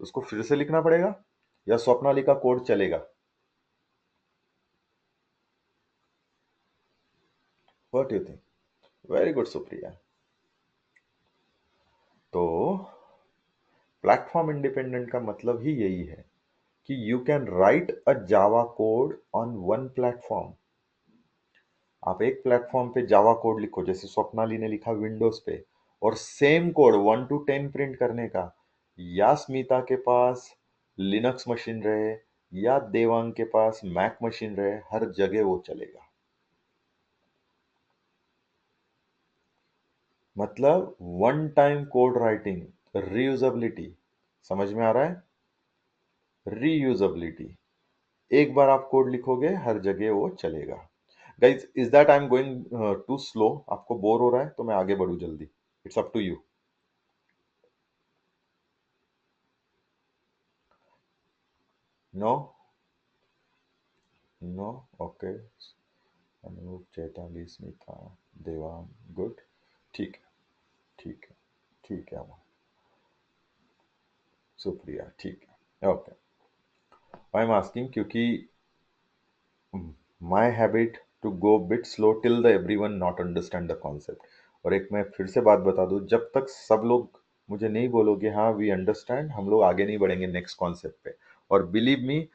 तो उसको फिर से लिखना पड़ेगा, या स्वप्नाली का कोड चलेगा? What you think? Very good Supriya. तो प्लेटफॉर्म इंडिपेंडेंट का मतलब ही यही है कि you can write a Java code on one platform. आप एक प्लेटफॉर्म पे जावा कोड लिखो, जैसे स्वप्नाली ने लिखा विंडोज पे, और सेम कोड 1 to 10 प्रिंट करने का, या स्मिता के पास लिनक्स मशीन रहे या देवांग के पास मैक मशीन रहे, हर जगह वो चलेगा। मतलब one time code writing, reusability. समझ में आ रहा है? रीयूजेबिलिटी। एक बार आप कोड लिखोगे, हर जगह वो चलेगा। Guys, is that I am going to slow? आपको बोर हो रहा है तो मैं आगे बढ़ू जल्दी। It's up to you. No? No? Okay. Anoop, Chaitali, Smita, Devan, good. ठीक है, ठीक है, ठीक है अमन, सुप्रिया, ठीक है, ओके। आई एम आस्किंग क्योंकि my habit to go bit slow till the everyone not understand the concept. और एक मैं फिर से बात बता दूं, जब तक सब लोग मुझे नहीं बोलोगे हाँ वी अंडरस्टैंड, हम लोग आगे नहीं बढ़ेंगे नेक्स्ट कॉन्सेप्ट पे। और बिलीव मी,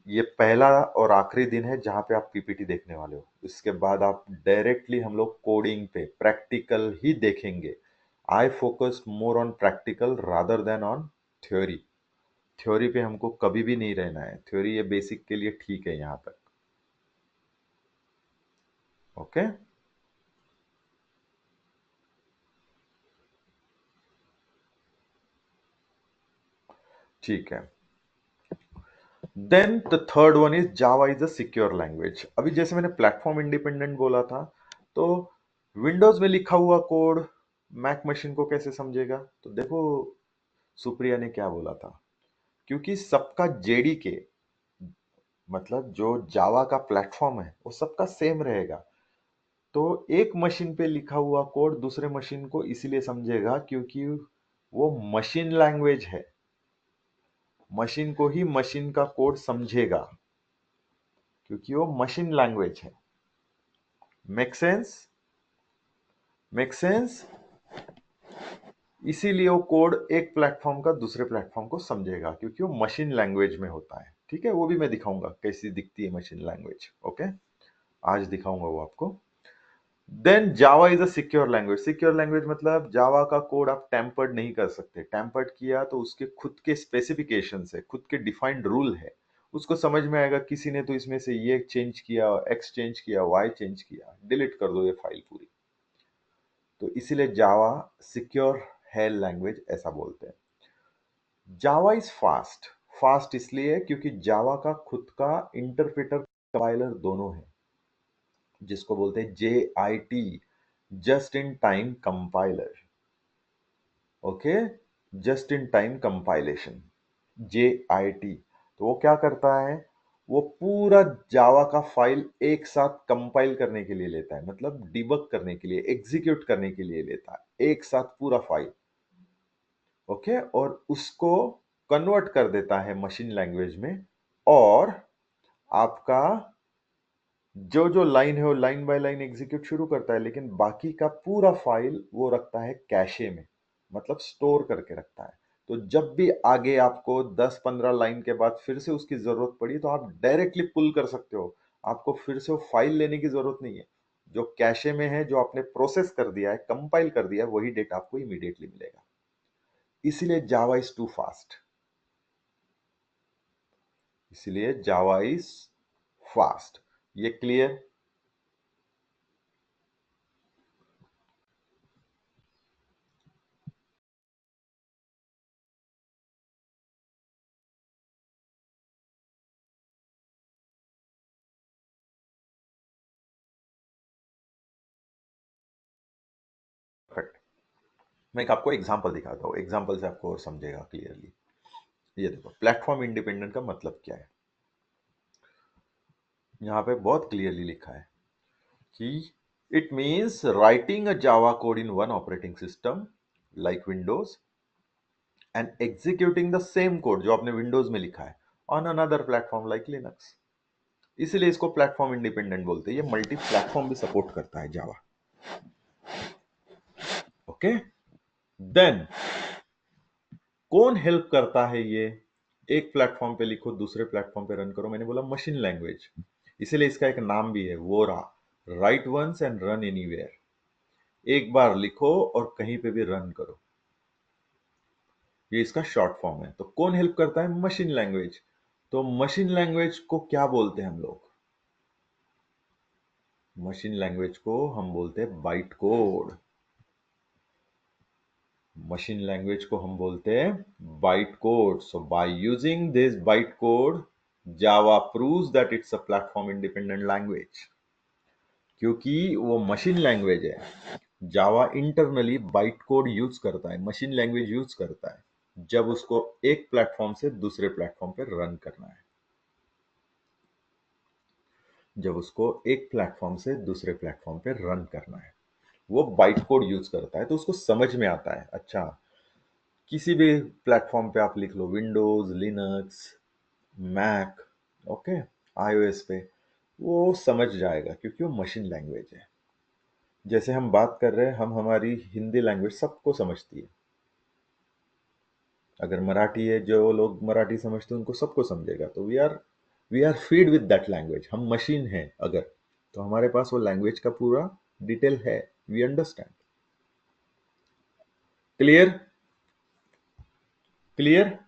ये पहला और आखिरी दिन है जहां पे आप पीपीटी देखने वाले हो। इसके बाद आप डायरेक्टली हम लोग कोडिंग पे प्रैक्टिकल ही देखेंगे। I focus more on practical rather than on theory. Theory पे हमको कभी भी नहीं रहना है, थ्योरी ये बेसिक के लिए ठीक है यहां तक। ओके, ठीक है। Then the third one is Java is a secure language. अभी जैसे मैंने प्लेटफॉर्म इंडिपेंडेंट बोला था, तो विंडोज में लिखा हुआ कोड मैक मशीन को कैसे समझेगा? तो देखो सुप्रिया ने क्या बोला था, क्योंकि सबका जेडीके, मतलब जो जावा का प्लेटफॉर्म है, वो सबका सेम रहेगा। तो एक मशीन पे लिखा हुआ कोड दूसरे मशीन को इसीलिए समझेगा क्योंकि वो मशीन लैंग्वेज है। मशीन को ही मशीन का कोड समझेगा क्योंकि वो मशीन लैंग्वेज है। Make sense? Make sense? इसीलिए वो कोड एक प्लेटफॉर्म का दूसरे प्लेटफॉर्म को समझेगा क्योंकि वो मशीन लैंग्वेज में होता है। ठीक है, वो भी मैं दिखाऊंगा कैसी दिखती है मशीन लैंग्वेज। ओके, आज दिखाऊंगा वो आपको। Then Java is a secure language. Secure language मतलब जावा का कोड आप टैम्पर्ड नहीं कर सकते। टैम्पर्ड किया तो उसके खुद के स्पेसिफिकेशन है, खुद के डिफाइंड रूल है, उसको समझ में आएगा किसी ने तो इसमें से ये चेंज किया, एक्स चेंज किया, वाई चेंज किया, डिलीट कर दो ये फाइल पूरी। तो इसीलिए जावा सिक्योर है लैंग्वेज, ऐसा बोलते हैं। Java is fast. फास्ट इसलिए क्योंकि जावा का खुद का इंटरप्रेटर कंपाइलर दोनों है, जिसको बोलते हैं JIT, just in time compiler. Okay, just in time compilation, JIT। तो वो क्या करता है, वो पूरा जावा का फाइल एक साथ कंपाइल करने के लिए लेता है, मतलब डिबग करने के लिए, एग्जीक्यूट करने के लिए लेता है एक साथ पूरा फाइल। ओके, और उसको कन्वर्ट कर देता है मशीन लैंग्वेज में। और आपका जो जो लाइन है वो लाइन बाय लाइन एग्जीक्यूट शुरू करता है, लेकिन बाकी का पूरा फाइल वो रखता है कैशे में, मतलब स्टोर करके रखता है। तो जब भी आगे आपको 10-15 लाइन के बाद फिर से उसकी जरूरत पड़ी तो आप डायरेक्टली पुल कर सकते हो। आपको फिर से वो फाइल लेने की जरूरत नहीं है। जो कैशे में है, जो आपने प्रोसेस कर दिया है, कंपाइल कर दिया है, वही डेटा आपको इमीडिएटली मिलेगा। इसीलिए जावा इज टू फास्ट, इसलिए जावा इज फास्ट। ये क्लियर? परफेक्ट। मैं एक आपको एग्जांपल दिखाता हूँ, एग्जांपल से आपको और समझेगा क्लियरली। ये देखो, प्लेटफॉर्म इंडिपेंडेंट का मतलब क्या है। यहाँ पे बहुत क्लियरली लिखा है कि it means writing a Java code in one operating system like Windows and executing the same code जो आपने विंडोज में लिखा है on another platform like Linux. इसीलिए इसको प्लेटफॉर्म इंडिपेंडेंट बोलते हैं। ये मल्टी प्लेटफॉर्म भी सपोर्ट करता है जावा। ओके, देन कौन हेल्प करता है ये? एक प्लेटफॉर्म पे लिखो, दूसरे प्लेटफॉर्म पे रन करो। मैंने बोला मशीन लैंग्वेज, इसीलिए इसका एक नाम भी है वोरा, write once and run anywhere. एक बार लिखो और कहीं पे भी रन करो, ये इसका शॉर्ट फॉर्म है। तो कौन हेल्प करता है? Machine language. तो मशीन लैंग्वेज को क्या बोलते हैं हम लोग? मशीन लैंग्वेज को हम बोलते हैं बाइट कोड। मशीन लैंग्वेज को हम बोलते हैं byte code. So by using this byte code, Java proves that it's a platform independent language. क्योंकि वो मशीन लैंग्वेज है, जावा इंटरनली बाइट कोड यूज करता है, मशीन लैंग्वेज यूज करता है जब उसको एक प्लेटफॉर्म से दूसरे प्लेटफॉर्म पे रन करना है। जब उसको एक प्लेटफॉर्म से दूसरे प्लेटफॉर्म पे रन करना है, वो बाइट कोड यूज करता है, तो उसको समझ में आता है। अच्छा, किसी भी प्लेटफॉर्म पे आप लिख लो, Windows, Linux, Mac, okay, iOS पे, वो समझ जाएगा क्योंकि वो मशीन लैंग्वेज है। जैसे हम बात कर रहे हैं, हम हमारी हिंदी लैंग्वेज सबको समझती है। अगर मराठी है, जो लोग मराठी समझते हैं उनको सबको समझेगा। तो we are feed with that language. हम मशीन हैं अगर, तो हमारे पास वो लैंग्वेज का पूरा डिटेल है, we understand. Clear? Clear?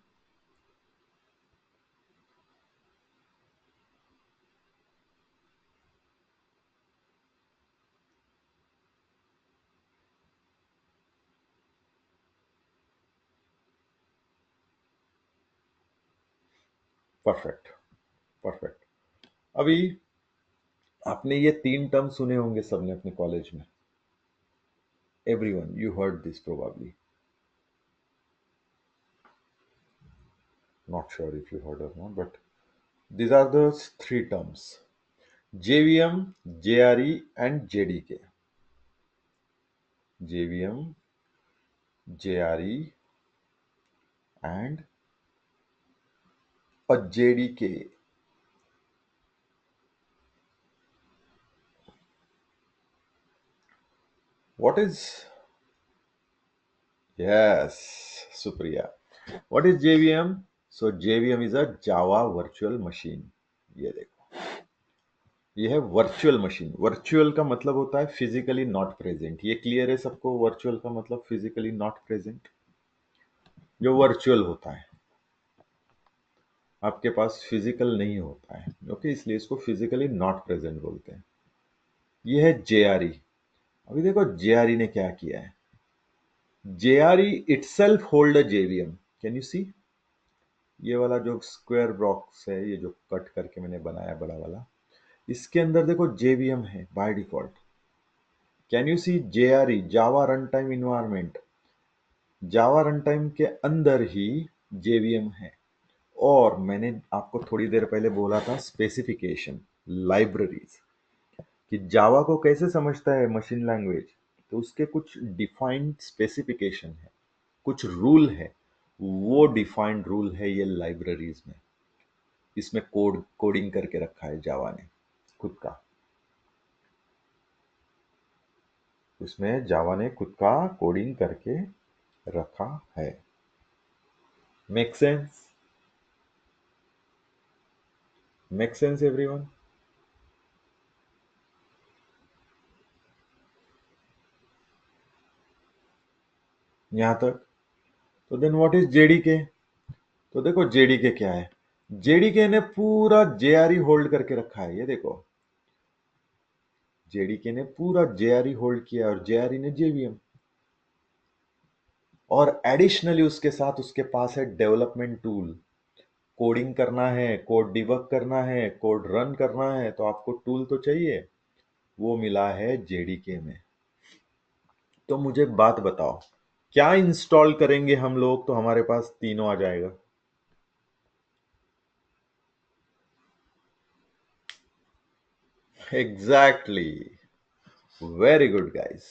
Perfect, perfect. अभी आपने ये तीन टर्म सुने होंगे सबने अपने कॉलेज में। Everyone, you heard this probably, not sure if you heard or not, but these are the three terms: JVM, JRE, and JDK. JVM, JRE, and a JDK. What is, yes, Supriya. What is JVM? So JVM is a Java virtual machine. ये देखो, ये है virtual machine. Virtual का मतलब होता है physically not present. ये clear है सबको? वर्चुअल का मतलब फिजिकली नॉट प्रेजेंट। जो वर्चुअल होता है, आपके पास फिजिकल नहीं होता है, ओके, इसलिए इसको फिजिकली नॉट प्रेजेंट बोलते हैं। ये है जेआरई। अभी देखो जेआरई ने क्या किया है। JRE itself hold a JVM. Can you see? ये वाला जो स्क्वायर बॉक्स है, ये जो कट करके मैंने बनाया बड़ा वाला, इसके अंदर देखो जेवीएम है by default. Can you see? JRE, Java run time environment, Java run time के अंदर ही जेवीएम है। और मैंने आपको थोड़ी देर पहले बोला था स्पेसिफिकेशन, लाइब्रेरीज, कि जावा को कैसे समझता है मशीन लैंग्वेज। तो उसके कुछ डिफाइंड स्पेसिफिकेशन है, कुछ रूल है। वो डिफाइंड रूल है ये लाइब्रेरीज में। इसमें कोडिंग करके रखा है जावा ने खुद का। इसमें जावा ने खुद का कोडिंग करके रखा है। Make sense? Make sense everyone? यहां तक? तो देन व्हाट इज जेडीके? तो देखो जेडीके क्या है, जेडीके ने पूरा जेआरई होल्ड करके रखा है, ये देखो जेडीके ने पूरा जेआरई होल्ड किया और जेआरई ने जेवीएम, और एडिशनली उसके साथ उसके पास है डेवलपमेंट टूल। कोडिंग करना है, कोड डिबग करना है, कोड रन करना है, तो आपको टूल तो चाहिए, वो मिला है जेडीके में। तो मुझे एक बात बताओ, क्या इंस्टॉल करेंगे हम लोग तो हमारे पास तीनों आ जाएगा? Exactly, very good guys,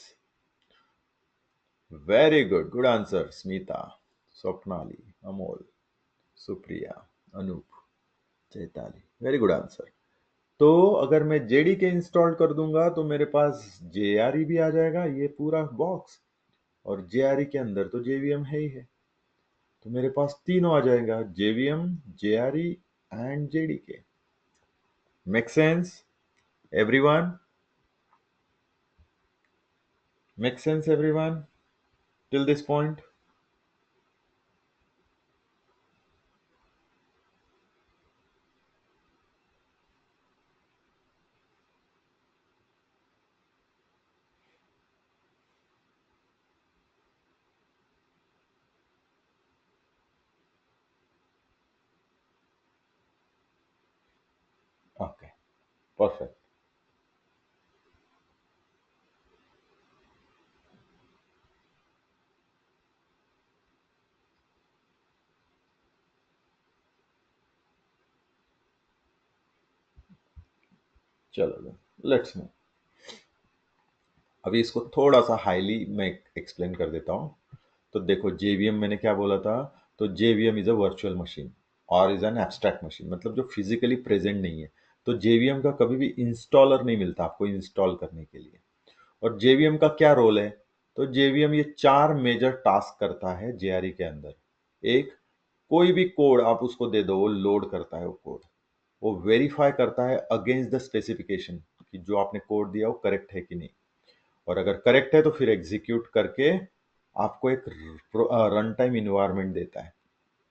very good, good answer Smita, Swapnali, Amol, Supriya, Anoop, Chaitali, very good answer. तो अगर मैं जेडीके इंस्टॉल कर दूंगा तो मेरे पास जेआरई भी आ जाएगा, ये पूरा बॉक्स, और जेआरई के अंदर तो जेवीएम है ही है, तो मेरे पास तीनों आ जाएगा, JVM, JRE and JDK. Make sense everyone? Make sense everyone till this point? Okay, perfect. चलो लेट्स मूव। अभी इसको थोड़ा सा हाईली मैं एक्सप्लेन कर देता हूँ। तो देखो जेवीएम मैंने क्या बोला था, तो JVM is a virtual machine और इज एन एब्स्ट्रैक्ट मशीन, मतलब जो फिजिकली प्रेजेंट नहीं है। तो जेवीएम का कभी भी इंस्टॉलर नहीं मिलता आपको इंस्टॉल करने के लिए। और जेवीएम का क्या रोल है? तो जेवीएम ये चार मेजर टास्क करता है जेआरई के अंदर। एक, कोई भी कोड आप उसको दे दो वो लोड करता है, वो कोड वो वेरीफाई करता है अगेंस्ट द स्पेसिफिकेशन कि जो आपने कोड दिया वो करेक्ट है कि नहीं, और अगर करेक्ट है तो फिर एग्जीक्यूट करके आपको एक रन टाइम इन्वायरमेंट देता है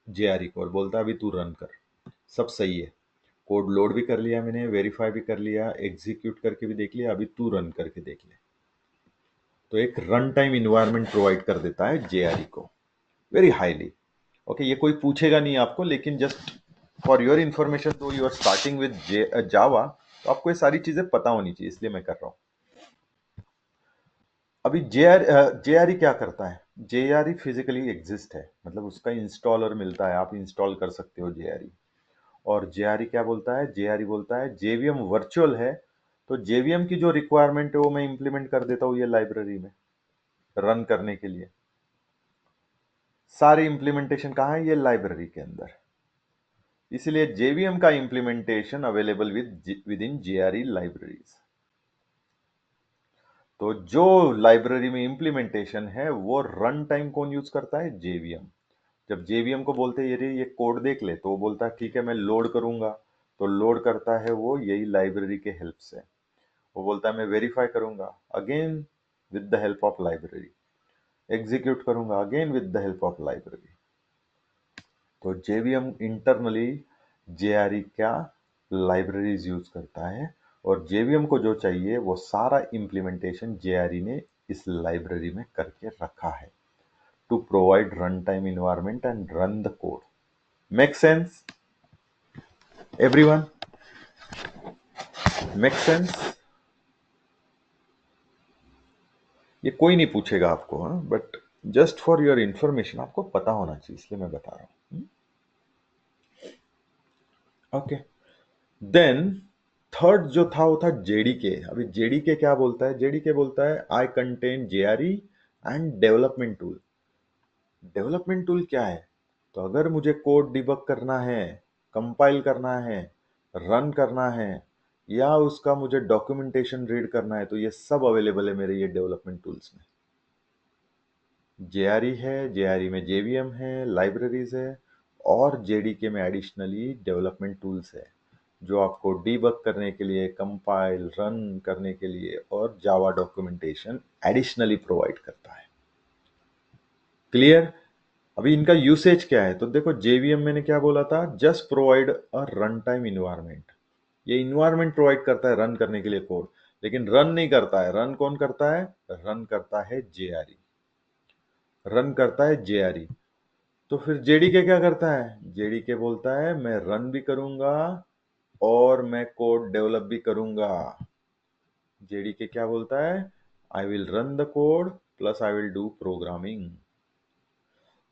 जेआरई को, और बोलता है अभी तू रन कर, सब सही है, कोड लोड भी कर लिया मैंने, वेरीफाई भी कर लिया, एग्जीक्यूट करके भी देख लिया, अभी तू रन करके देख ले। तो एक रन टाइम इन्वायरमेंट प्रोवाइड कर देता है जेआरई को, वेरी हाईली। ओके, ये कोई पूछेगा नहीं आपको, लेकिन जस्ट फॉर योर इन्फॉर्मेशन, तो you are starting with Java, तो आपको ये सारी चीजें पता होनी चाहिए, इसलिए मैं कर रहा हूँ। अभी जेआरई क्या करता है? जेआरई फिजिकली एग्जिस्ट है, मतलब उसका इंस्टॉलर मिलता है, आप इंस्टॉल कर सकते हो जेआरई। और जेआरई क्या बोलता है? जेआरई बोलता है जेवीएम वर्चुअल है, तो जेवीएम की जो रिक्वायरमेंट है वो मैं इंप्लीमेंट कर देता हूँ ये लाइब्रेरी में रन करने के लिए। सारी इंप्लीमेंटेशन कहाँ है? ये लाइब्रेरी के अंदर। इसलिए जेवीएम का implementation available with in JRE libraries. तो जो लाइब्रेरी में इंप्लीमेंटेशन है वो रन टाइम कौन यूज करता है? जेवीएम। जब जेवीएम को बोलते हैं ये कोड देख ले, तो वो बोलता है ठीक है मैं लोड करूंगा, तो लोड करता है वो यही लाइब्रेरी के हेल्प से। वो बोलता है मैं वेरीफाई करूंगा, again with the help of library, execute करूंगा, again with the help of library. तो जेवीएम इंटरनली जेआरई क्या लाइब्रेरीज यूज करता है, और जेवीएम को जो चाहिए वो सारा इंप्लीमेंटेशन जेआरई ने इस लाइब्रेरी में करके रखा है to provide run time environment and run the code. Make sense everyone? Make sense? ये कोई नहीं पूछेगा आपको, हाँ, but just for your information आपको पता होना चाहिए, इसलिए मैं बता रहा हूं। ओके, देन थर्ड जो था वो था जेडीके। अभी जेडीके क्या बोलता है? जेडीके बोलता है I contain JRE and development tool. Development tool क्या है? तो अगर मुझे कोड डिबग करना है, कंपाइल करना है, रन करना है, या उसका मुझे डॉक्यूमेंटेशन रीड करना है, तो ये सब अवेलेबल है मेरे ये डेवलपमेंट टूल्स में। जेआरई है, जेआरई में जेवीएम है, लाइब्रेरीज है, और जेडीके में एडिशनली डेवलपमेंट टूल्स है जो आपको डीबग करने के लिए, कंपाइल रन करने के लिए और जावा डॉक्यूमेंटेशन एडिशनली प्रोवाइड करता है। क्लियर? अभी इनका यूसेज क्या है? तो देखो जेवीएम मैंने क्या बोला था, just provide a run time environment. ये इन्वायरमेंट प्रोवाइड करता है रन करने के लिए कोड, लेकिन रन नहीं करता है। रन कौन करता है? रन करता है जेआरई, रन करता है जेआरई। तो फिर जेडीके क्या करता है? जेडीके बोलता है मैं रन भी करूंगा और मैं कोड डेवलप भी करूंगा। जेडीके क्या बोलता है? I will run the code plus I will do programming.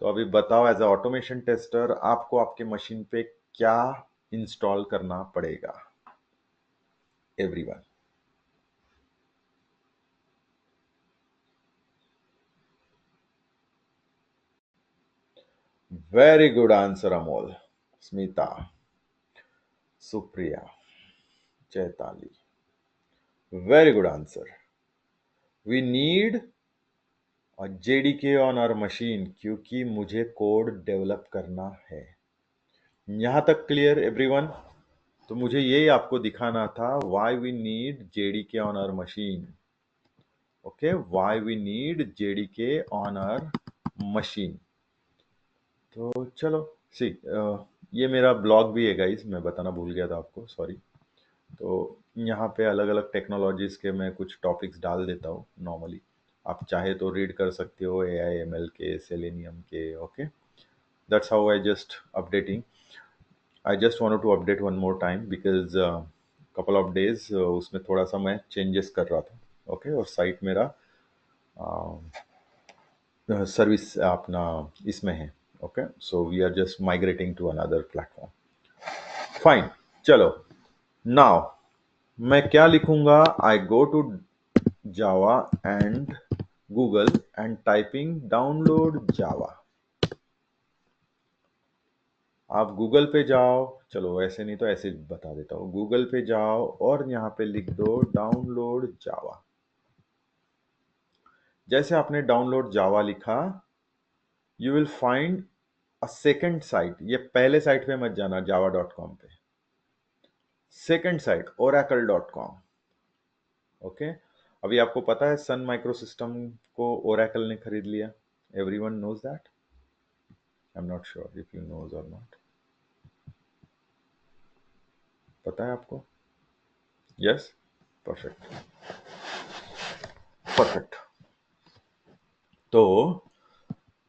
तो अभी बताओ, एज अ ऑटोमेशन टेस्टर आपको आपके मशीन पे क्या इंस्टॉल करना पड़ेगा? Everyone. Very good answer Amol, Smita, Supriya, Chaitali, very good answer. We need a JDK on our machine, क्योंकि मुझे कोड डेवलप करना है। यहां तक क्लियर एवरीवन? तो मुझे यही आपको दिखाना था, why we need JDK on our machine. Okay, why we need JDK on our machine. तो चलो सी, ये मेरा ब्लॉग भी है गाइस, मैं बताना भूल गया था आपको, सॉरी। तो यहाँ पे अलग अलग टेक्नोलॉजीज के मैं कुछ टॉपिक्स डाल देता हूँ नॉर्मली। आप चाहे तो रीड कर सकते हो, AI ML के, सेलेनियम के। Okay, that's how I just updating. I just wanted to update one more time because couple of days उसमें थोड़ा सा मैं चेंजेस कर रहा था। ओके, और साइट मेरा सर्विस अपना इसमें है। Okay, so we are just migrating to another platform. Fine, चलो। नाउ मैं क्या लिखूंगा? I go to Java and Google and typing download Java. आप गूगल पे जाओ, चलो ऐसे नहीं तो ऐसे बता देता हूँ। गूगल पे जाओ और यहाँ पे लिख दो डाउनलोड जावा। जैसे आपने डाउनलोड जावा लिखा, you will find a second site. ये पहले साइट पे मत जाना java.com पे, सेकंड साइट oracle.com। ओके, अभी आपको पता है सन माइक्रो सिस्टम को ओरेकल ने खरीद लिया। Everyone knows that? I am not sure if you knows और नॉट। पता है आपको? Yes, perfect, perfect. तो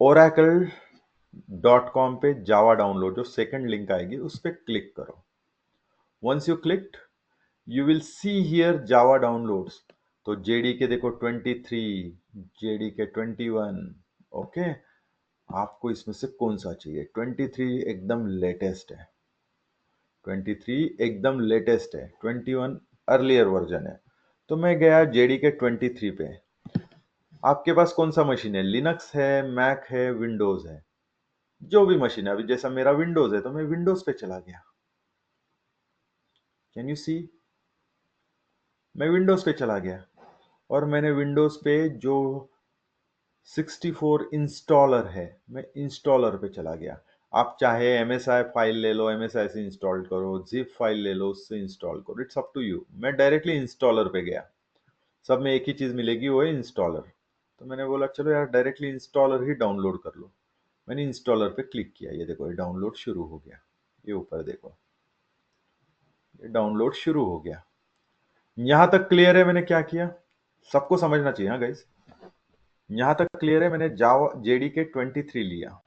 oracle.com पे जावा डाउनलोड, जो सेकंड लिंक आएगी उस पर क्लिक करो। Once you clicked, you will see here Java downloads. तो जेडीके देखो 23, जेडीके 21। ओके, आपको इसमें से कौन सा चाहिए? 23 एकदम लेटेस्ट है, 23 एकदम लेटेस्ट है, 21 अर्लियर वर्जन है। तो मैं गया जेडीके 23 पे। आपके पास कौन सा मशीन है? लिनक्स है, मैक है, विंडोज है? जो भी मशीन है। अभी जैसा मेरा विंडोज है तो मैं विंडोज पे चला गया। कैन यू सी? मैं विंडोज पे चला गया और मैंने विंडोज पे जो 64 इंस्टॉलर है, मैं इंस्टॉलर पे चला गया। आप चाहे MSI फाइल ले लो, MSI से इंस्टॉल करो, जिप फाइल ले लो, उससे इंस्टॉल करो, इट्स अप टू यू। मैं डायरेक्टली इंस्टॉलर पे गया। सब में एक ही चीज मिलेगी, वो है इंस्टॉलर। तो मैंने बोला चलो यार डायरेक्टली इंस्टॉलर ही डाउनलोड कर लो। मैंने इंस्टॉलर पे क्लिक किया, ये देखो ये डाउनलोड शुरू हो गया। ये ऊपर देखो, ये डाउनलोड शुरू हो गया। यहां तक क्लियर है मैंने क्या किया? सबको समझना चाहिए हाँ गाइस। यहां तक क्लियर है, मैंने जावा जेडीके 23 लिया।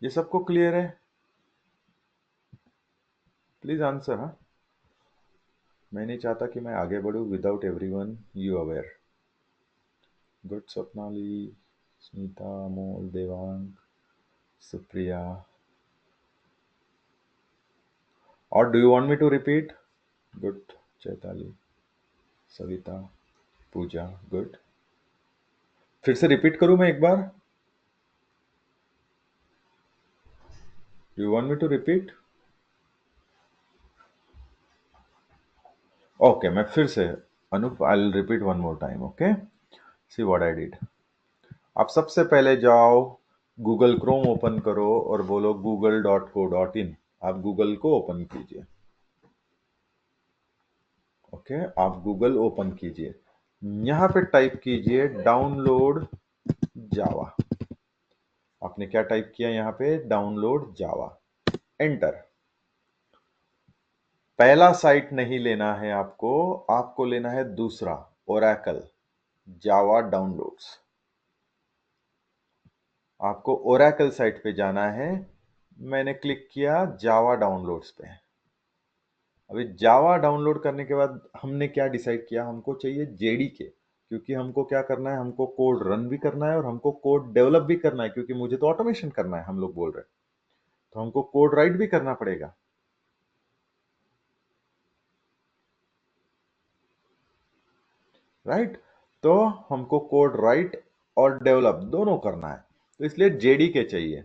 ये सबको क्लियर है? Please answer. हाँ, मैं नहीं चाहता कि मैं आगे बढ़ूं without everyone you aware. Good, Swapnali, Smita, Amol, Devang, Supriya. और do you want me to repeat? Good, Chaitali, Savita, Pooja, good. फिर से रिपीट करूं मैं एक बार? Do you want me to repeat? Okay, मैं फिर से, Anoop, I will repeat one more time. Okay, see what I did. आप सबसे पहले जाओ, गूगल क्रोम ओपन करो और बोलो google.co.in। आप गूगल को ओपन कीजिए। ओके, आप गूगल ओपन कीजिए। यहां पे टाइप कीजिए डाउनलोड जावा। आपने क्या टाइप किया यहां पे? डाउनलोड जावा। एंटर। पहला साइट नहीं लेना है आपको, आपको लेना है दूसरा, ओरेकल जावा डाउनलोड्स। आपको ओरेकल साइट पे जाना है। मैंने क्लिक किया जावा डाउनलोड्स पे। अभी जावा डाउनलोड करने के बाद हमने क्या डिसाइड किया? हमको चाहिए जेडीके, क्योंकि हमको क्या करना है, हमको कोड रन भी करना है और हमको कोड डेवलप भी करना है, क्योंकि मुझे तो ऑटोमेशन करना है, हम लोग बोल रहे हैं, तो हमको कोड राइट भी करना पड़ेगा, राइट? तो हमको कोड राइट और डेवलप दोनों करना है, तो इसलिए जेडीके चाहिए।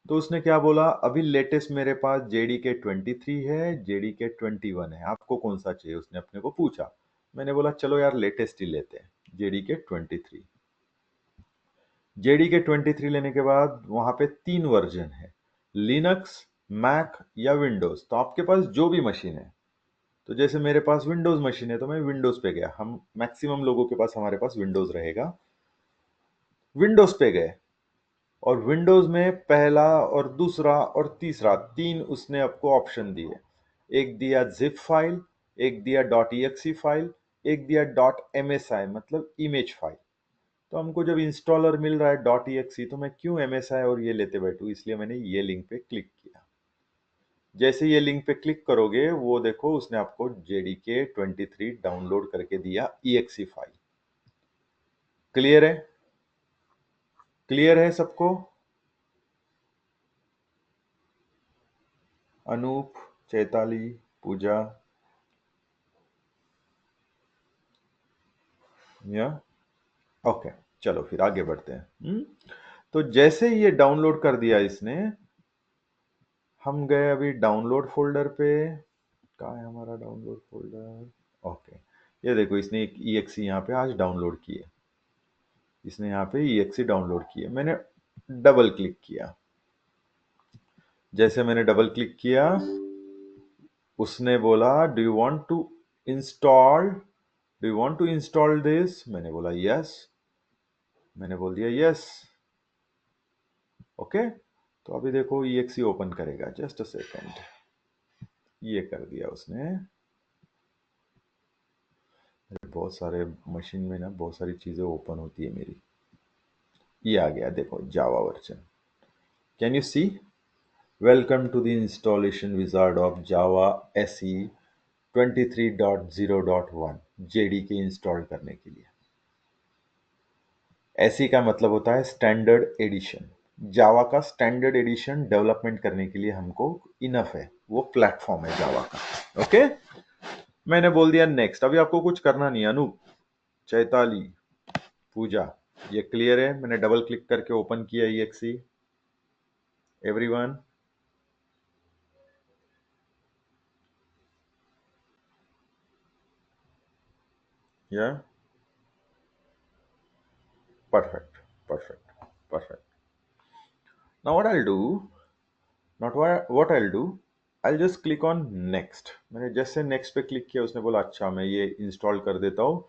तो उसने क्या बोला, अभी लेटेस्ट मेरे पास जेडीके 23 है, जेडीके 21 है, आपको कौन सा चाहिए? उसने अपने को पूछा। मैंने बोला चलो यार लेटेस्ट ही लेते हैं, जेडीके 23। जेडीके 23 लेने के बाद वहां पे 3 वर्जन है, लिनक्स, मैक या विंडोज। तो आपके पास जो भी मशीन है, तो जैसे मेरे पास विंडोज मशीन है तो मैं विंडोज पे गया। हम मैक्सिमम लोगों के पास, हमारे पास विंडोज रहेगा। विंडोज पे गए और विंडोज में पहला और दूसरा और तीसरा 3 उसने आपको ऑप्शन दिए। एक दिया जिप फाइल, एक दिया डॉट एक्सी फाइल, एक दिया डॉट एमएसआई मतलब इमेज फाइल। तो हमको जब इंस्टॉलर मिल रहा है डॉट एक्सी, तो मैं क्यों एमएसआई और ये लेते बैठूं, इसलिए मैंने ये लिंक पे क्लिक किया। जैसे ये लिंक पे क्लिक करोगे, वो देखो उसने आपको जेडीके 23 डाउनलोड करके दिया ईएक्सी फाइल। क्लियर है? क्लियर है सबको? अनूप, चैताली, पूजा, या ओके। चलो फिर आगे बढ़ते हैं। तो जैसे ये डाउनलोड कर दिया इसने, हम गए अभी डाउनलोड फोल्डर पे। कहाँ है हमारा डाउनलोड फोल्डर? ओके, ये देखो इसने एक ईएक्सी यहाँ पे आज डाउनलोड की है। इसने यहाँ पे ईएक्सी डाउनलोड की है। मैंने डबल क्लिक किया। जैसे मैंने डबल क्लिक किया, उसने बोला do you want to install, do you want to install this? मैंने बोला यस। मैंने बोल दिया यस। ओके, तो अभी देखो ईएक्सी ओपन करेगा, जस्ट अ सेकेंड। ये कर दिया उसने। बहुत सारे मशीन में ना बहुत सारी चीजें ओपन होती है मेरी। ये आ गया देखो Java version. Can you see? Welcome to the installation wizard of Java SE 23.0.1 JDK install करने के लिए। एसई का मतलब होता है स्टैंडर्ड एडिशन। जावा का स्टैंडर्ड एडिशन डेवलपमेंट करने के लिए हमको इनफ है, वो प्लेटफॉर्म है जावा का। ओके, मैंने बोल दिया नेक्स्ट। अभी आपको कुछ करना नहीं। अनूप, चैताली, पूजा, ये क्लियर है? मैंने डबल क्लिक करके ओपन किया ईएक्सी। एवरीवन? या perfect, perfect, perfect. Now what I do, not what I do, I just click on next. मैंने जैसे नेक्स्ट पे क्लिक किया, उसने बोला अच्छा मैं ये इंस्टॉल कर देता हूँ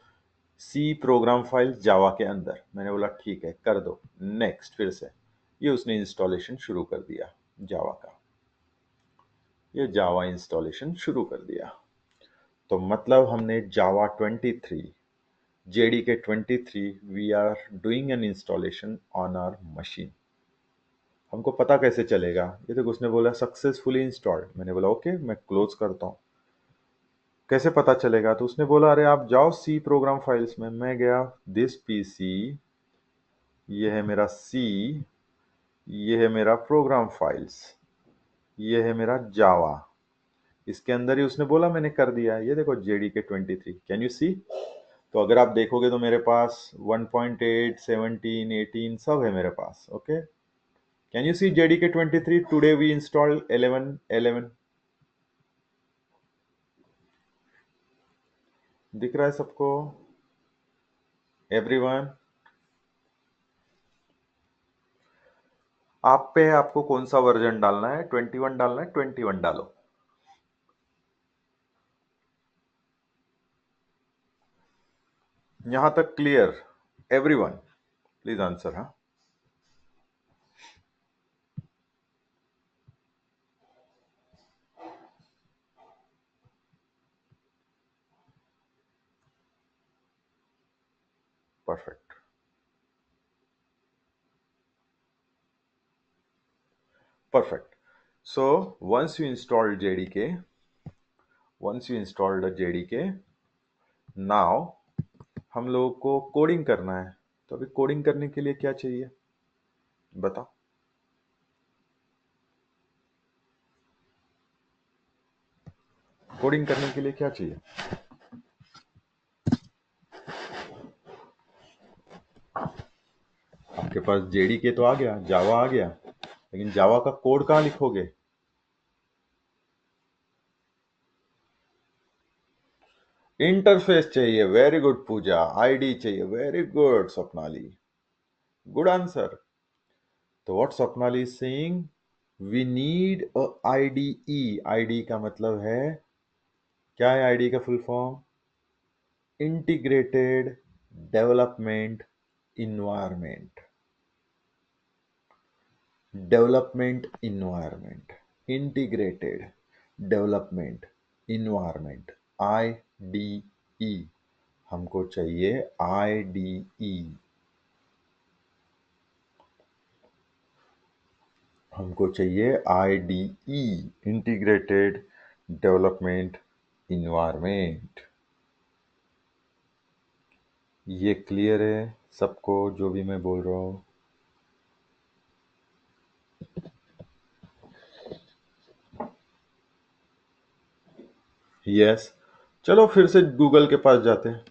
सी प्रोग्राम फाइल जावा के अंदर। मैंने बोला ठीक है कर दो। नेक्स्ट फिर से ये उसने इंस्टॉलेशन शुरू कर दिया जावा का। ये जावा इंस्टॉलेशन शुरू कर दिया। तो मतलब हमने Java 23, JDK 23, we are doing an installation on our machine. हमको पता कैसे चलेगा? ये तो उसने बोला सक्सेसफुली इंस्टॉल्ड। मैंने बोला ओके, मैं क्लोज करता हूँ। कैसे पता चलेगा? तो उसने बोला अरे आप जाओ सी प्रोग्राम फाइल्स में। मैं गया, दिस पीसी, ये है मेरा सी, ये है मेरा प्रोग्राम फाइल्स, ये है मेरा जावा। इसके अंदर ही उसने बोला, मैंने कर दिया। ये देखो जेडीके 23, कैन यू सी? तो अगर आप देखोगे तो मेरे पास 1.8, 17, 18 सब है मेरे पास। Okay, can you see JDK 23? Today we install 11 11। दिख रहा है सबको? एवरीवन? आप पे है आपको कौन सा वर्जन डालना है। 21 डालना है, 21 डालो। यहां तक क्लियर? Everyone please answer. हाँ, perfect. Perfect. So once you install JDK, once you installed the JDK, now हम लोगों को कोडिंग करना है। तो अभी कोडिंग करने के लिए क्या चाहिए बताओ? कोडिंग करने के लिए क्या चाहिए? आपके पास जेडीके तो आ गया, जावा आ गया, लेकिन जावा का कोड कहाँ लिखोगे? इंटरफेस चाहिए। Very good Pooja. आईडी चाहिए। Very good Swapnali. Good answer. तो what Swapnali is saying, we need a IDE. ID का मतलब है, क्या है आईडी का full form? Integrated development environment. Development environment, integrated development environment, IDE. हमको चाहिए आईडीई। हमको चाहिए आईडीई, इंटीग्रेटेड डेवलपमेंट इन्वायरमेंट। ये क्लियर है सबको जो भी मैं बोल रहा हूं? यस। चलो फिर से गूगल के पास जाते हैं।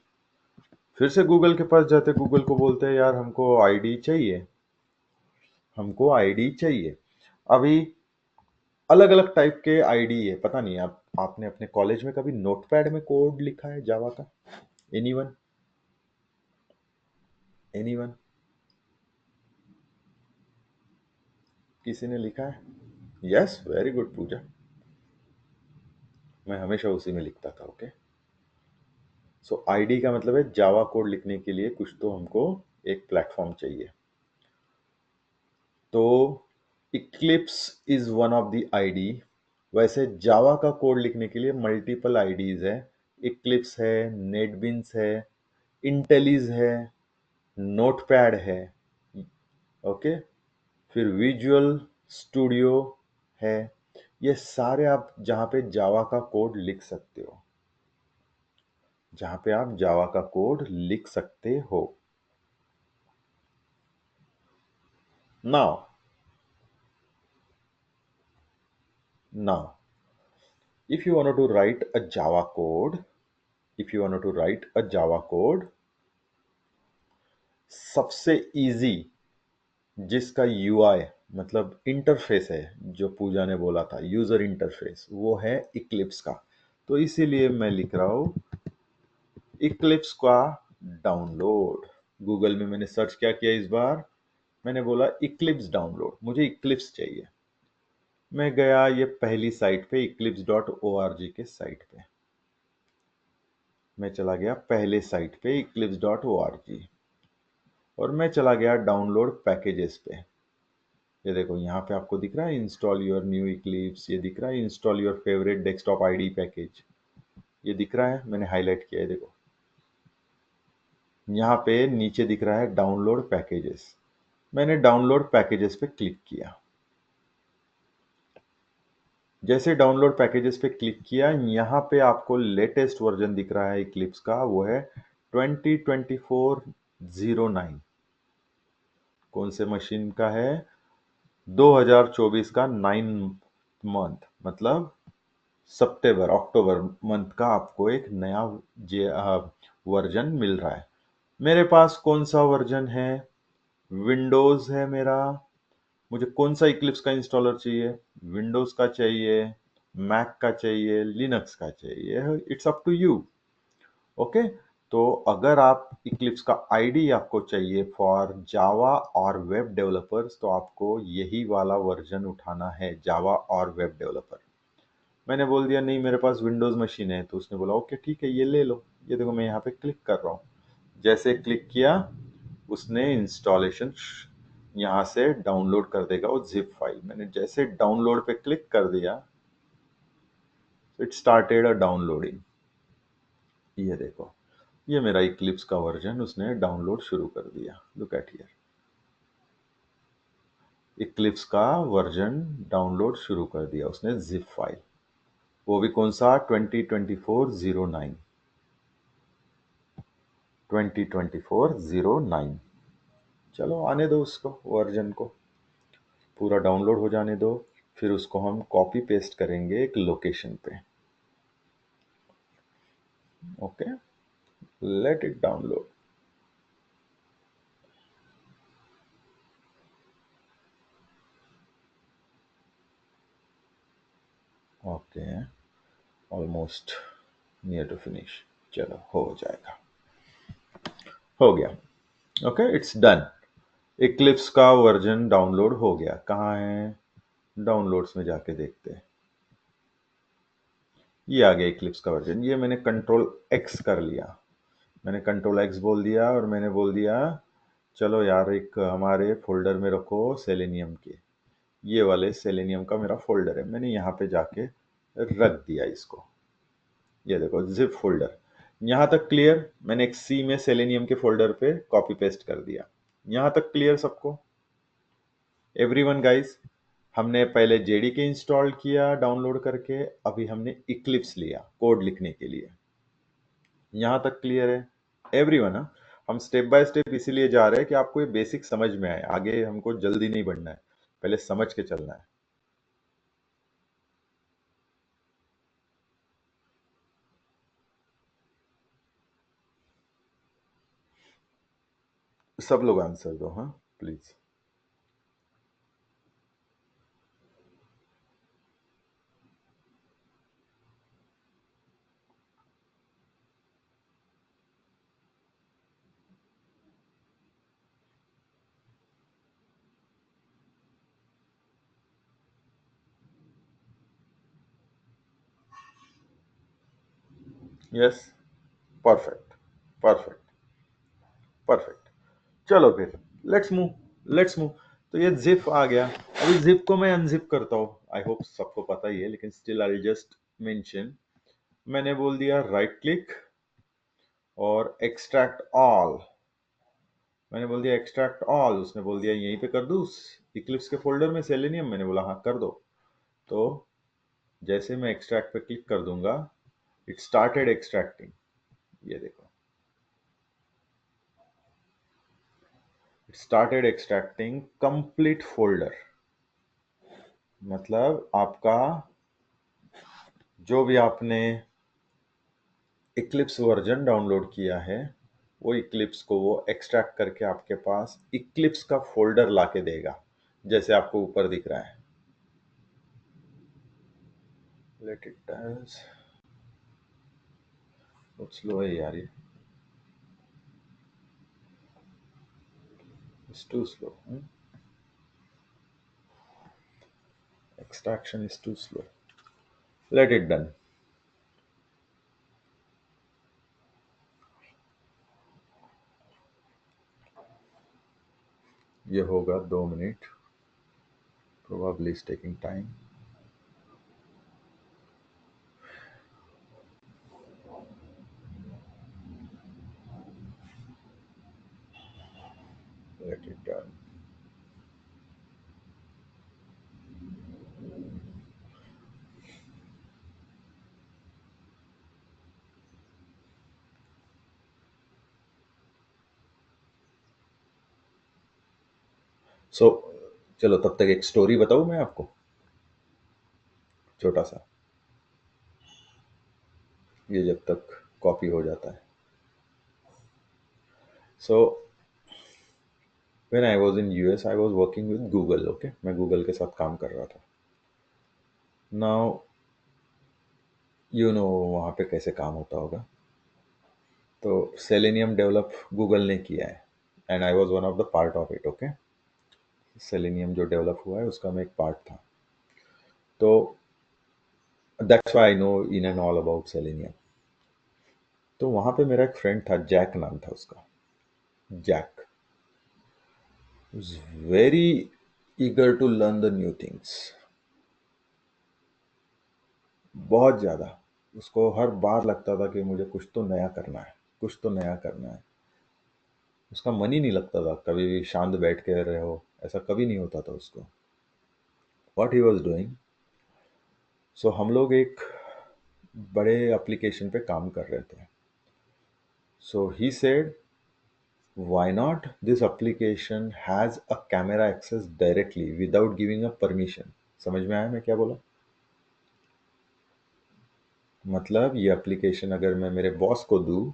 गूगल को बोलते हैं यार हमको आईडी चाहिए, हमको आईडी चाहिए। अभी अलग अलग टाइप के आईडी है, पता नहीं आप आपने अपने कॉलेज में कभी नोटपैड में कोड लिखा है जावा का? एनीवन? एनीवन? किसी ने लिखा है? यस, वेरी गुड पूजा। मैं हमेशा उसी में लिखता था। ओके। सो आईडी का मतलब है जावा कोड लिखने के लिए कुछ तो हमको एक प्लेटफॉर्म चाहिए। तो Eclipse is one of the ID. वैसे जावा का कोड लिखने के लिए मल्टीपल आईडीज है। इक्लिप्स है, नेटबिन्स है, इंटेलिज है, नोटपैड है। ओके। फिर विजुअल स्टूडियो है। ये सारे आप जहां पे जावा का कोड लिख सकते हो, जहां पे आप जावा का कोड लिख सकते हो। Now, now if you want to write a java code, if you want to write a java code, सबसे इजी जिसका यूआई मतलब इंटरफेस है, जो पूजा ने बोला था यूजर इंटरफेस, वो है इक्लिप्स का। तो इसीलिए मैं लिख रहा हूं इक्लिप्स का डाउनलोड। गूगल में मैंने सर्च क्या किया इस बार? मैंने बोला इक्लिप्स डाउनलोड, मुझे इक्लिप्स चाहिए। मैं गया ये पहली साइट पे, eclipse.org के साइट पे। मैं चला गया पहले साइट पे eclipse.org, और मैं चला गया डाउनलोड पैकेजेस पे। ये देखो यहाँ पे आपको दिख रहा है इंस्टॉल योर न्यू इक्लिप्स, ये दिख रहा है install your favourite desktop ID package, ये दिख रहा है, मैंने हाईलाइट किया है देखो। यहाँ पे नीचे दिख रहा है डाउनलोड पैकेजेस। मैंने डाउनलोड पैकेजेस पे क्लिक किया। जैसे डाउनलोड पैकेजेस पे क्लिक किया, यहाँ पे आपको लेटेस्ट वर्जन दिख रहा है इक्लिप्स का, वो है 2024-09। कौन से मशीन का है? 2024 का 9 मंथ, मतलब सितंबर अक्टूबर मंथ का आपको एक नया वर्जन मिल रहा है। मेरे पास कौन सा वर्जन है? विंडोज है मेरा। मुझे कौन सा इक्लिप्स का इंस्टॉलर चाहिए? विंडोज का चाहिए, मैक का चाहिए, लिनक्स का चाहिए, it's up to you. Okay. तो अगर आप इक्लिप्स का आईडी आपको चाहिए फॉर जावा और वेब डेवलपर्स, तो आपको यही वाला वर्जन उठाना है, जावा और वेब डेवलपर। मैंने बोल दिया नहीं मेरे पास विंडोज मशीन है, तो उसने बोला ओके ठीक है ये ले लो। ये देखो मैं यहाँ पे क्लिक कर रहा हूँ, जैसे क्लिक किया उसने इंस्टॉलेशन यहाँ से डाउनलोड कर देगा वो जिप फाइल। मैंने जैसे डाउनलोड पे क्लिक कर दिया, इट स्टार्टेड अ डाउनलोडिंग। ये देखो, ये मेरा इक्लिप्स का वर्जन उसने डाउनलोड शुरू कर दिया। लुक एट हियर, इक्लिप्स का वर्जन डाउनलोड शुरू कर दिया उसने जिप फाइल। वो भी कौन सा? 2024-09, 2024-09। चलो आने दो उसको, वर्जन को पूरा डाउनलोड हो जाने दो। फिर उसको हम कॉपी पेस्ट करेंगे एक लोकेशन पे। Okay, let it download. Okay, almost near to finish. चलो हो जाएगा, हो गया। Okay, it's done. इक्लिप्स का वर्जन डाउनलोड हो गया। कहाँ है? डाउनलोड्स में जाके देखते हैं। ये आ गया इक्लिप्स का वर्जन। ये मैंने कंट्रोल एक्स कर लिया। मैंने कंट्रोल एक्स बोल दिया और मैंने बोल दिया चलो यार एक हमारे फोल्डर में रखो सेलेनियम के। ये वाले सेलेनियम का मेरा फोल्डर है, मैंने यहाँ पे जाके रख दिया इसको। ये देखो जिप फोल्डर, यहाँ तक क्लियर। मैंने एक सी में सेलेनियम के फोल्डर पे कॉपी पेस्ट कर दिया। यहाँ तक क्लियर सबको? एवरीवन गाइस, हमने पहले जेडीके इंस्टॉल किया डाउनलोड करके, अभी हमने इक्लिप्स लिया कोड लिखने के लिए। यहाँ तक क्लियर है एवरीवन? हम स्टेप बाय स्टेप इसीलिए जा रहे हैं कि आपको ये बेसिक समझ में आए। आगे हमको जल्दी नहीं बढ़ना है, पहले समझ के चलना है। सब लोग आंसर दो, हाँ please. Yes, perfect, perfect, perfect. चलो फिर लेट्स मूव, लेट्स मूव। तो ये जिप आ गया। अभी जिप को मैं अनजिप करता हूँ, आई होप सबको पता ही है, लेकिन स्टिल आई जस्ट मेंशन। मैंने बोल दिया राइट क्लिक और एक्सट्रैक्ट ऑल। मैंने बोल दिया एक्सट्रैक्ट ऑल, उसने बोल दिया यहीं पे कर दूं उस इक्लिप्स के फोल्डर में सेलेनियम। मैंने बोला हाँ कर दो। तो जैसे मैं एक्सट्रैक्ट पे क्लिक कर दूंगा, इट स्टार्टेड एक्सट्रैक्टिंग। ये देखो, it started extracting complete folder. मतलब आपका जो भी आपने इक्लिप्स वर्जन डाउनलोड किया है, वो इक्लिप्स को वो एक्सट्रैक्ट करके आपके पास इक्लिप्स का फोल्डर लाके देगा, जैसे आपको ऊपर दिख रहा है। Let it dance. बहुत स्लो है यार ये, it's too slow. Extraction is too slow. Let it done. ये होगा 2 minute, probably is taking time. Let it done. So चलो तब तक एक स्टोरी बताऊं मैं आपको, छोटा सा। ये जब तक कॉपी हो जाता है। So when I was in US I was working with Google. Okay, मैं गूगल के साथ काम कर रहा था। नाउ यू नो वहाँ पे कैसे काम होता होगा। तो सेलेनियम डेवलप गूगल ने किया है and I was one of the part of it. Okay, selenium जो डेवलप हुआ है उसका मैं एक पार्ट था। तो that's why I know in and all about selenium. तो वहाँ पे मेरा एक फ्रेंड था, जैक नाम था उसका। Jack was very eager to learn the new things. बहुत ज़्यादा। उसको हर बार लगता था कि मुझे कुछ तो नया करना है, कुछ तो नया करना है। उसका मन ही नहीं लगता था कभी भी शांत बैठ के रहो, ऐसा कभी नहीं होता था उसको। व्हाट ही वाज डूइंग, सो हम लोग एक बड़े एप्लीकेशन पे काम कर रहे थे। So he said why not this application has a camera access directly without giving a permission। समझ में आया मैं क्या बोला? मतलब ये एप्लीकेशन अगर मैं मेरे बॉस को दूं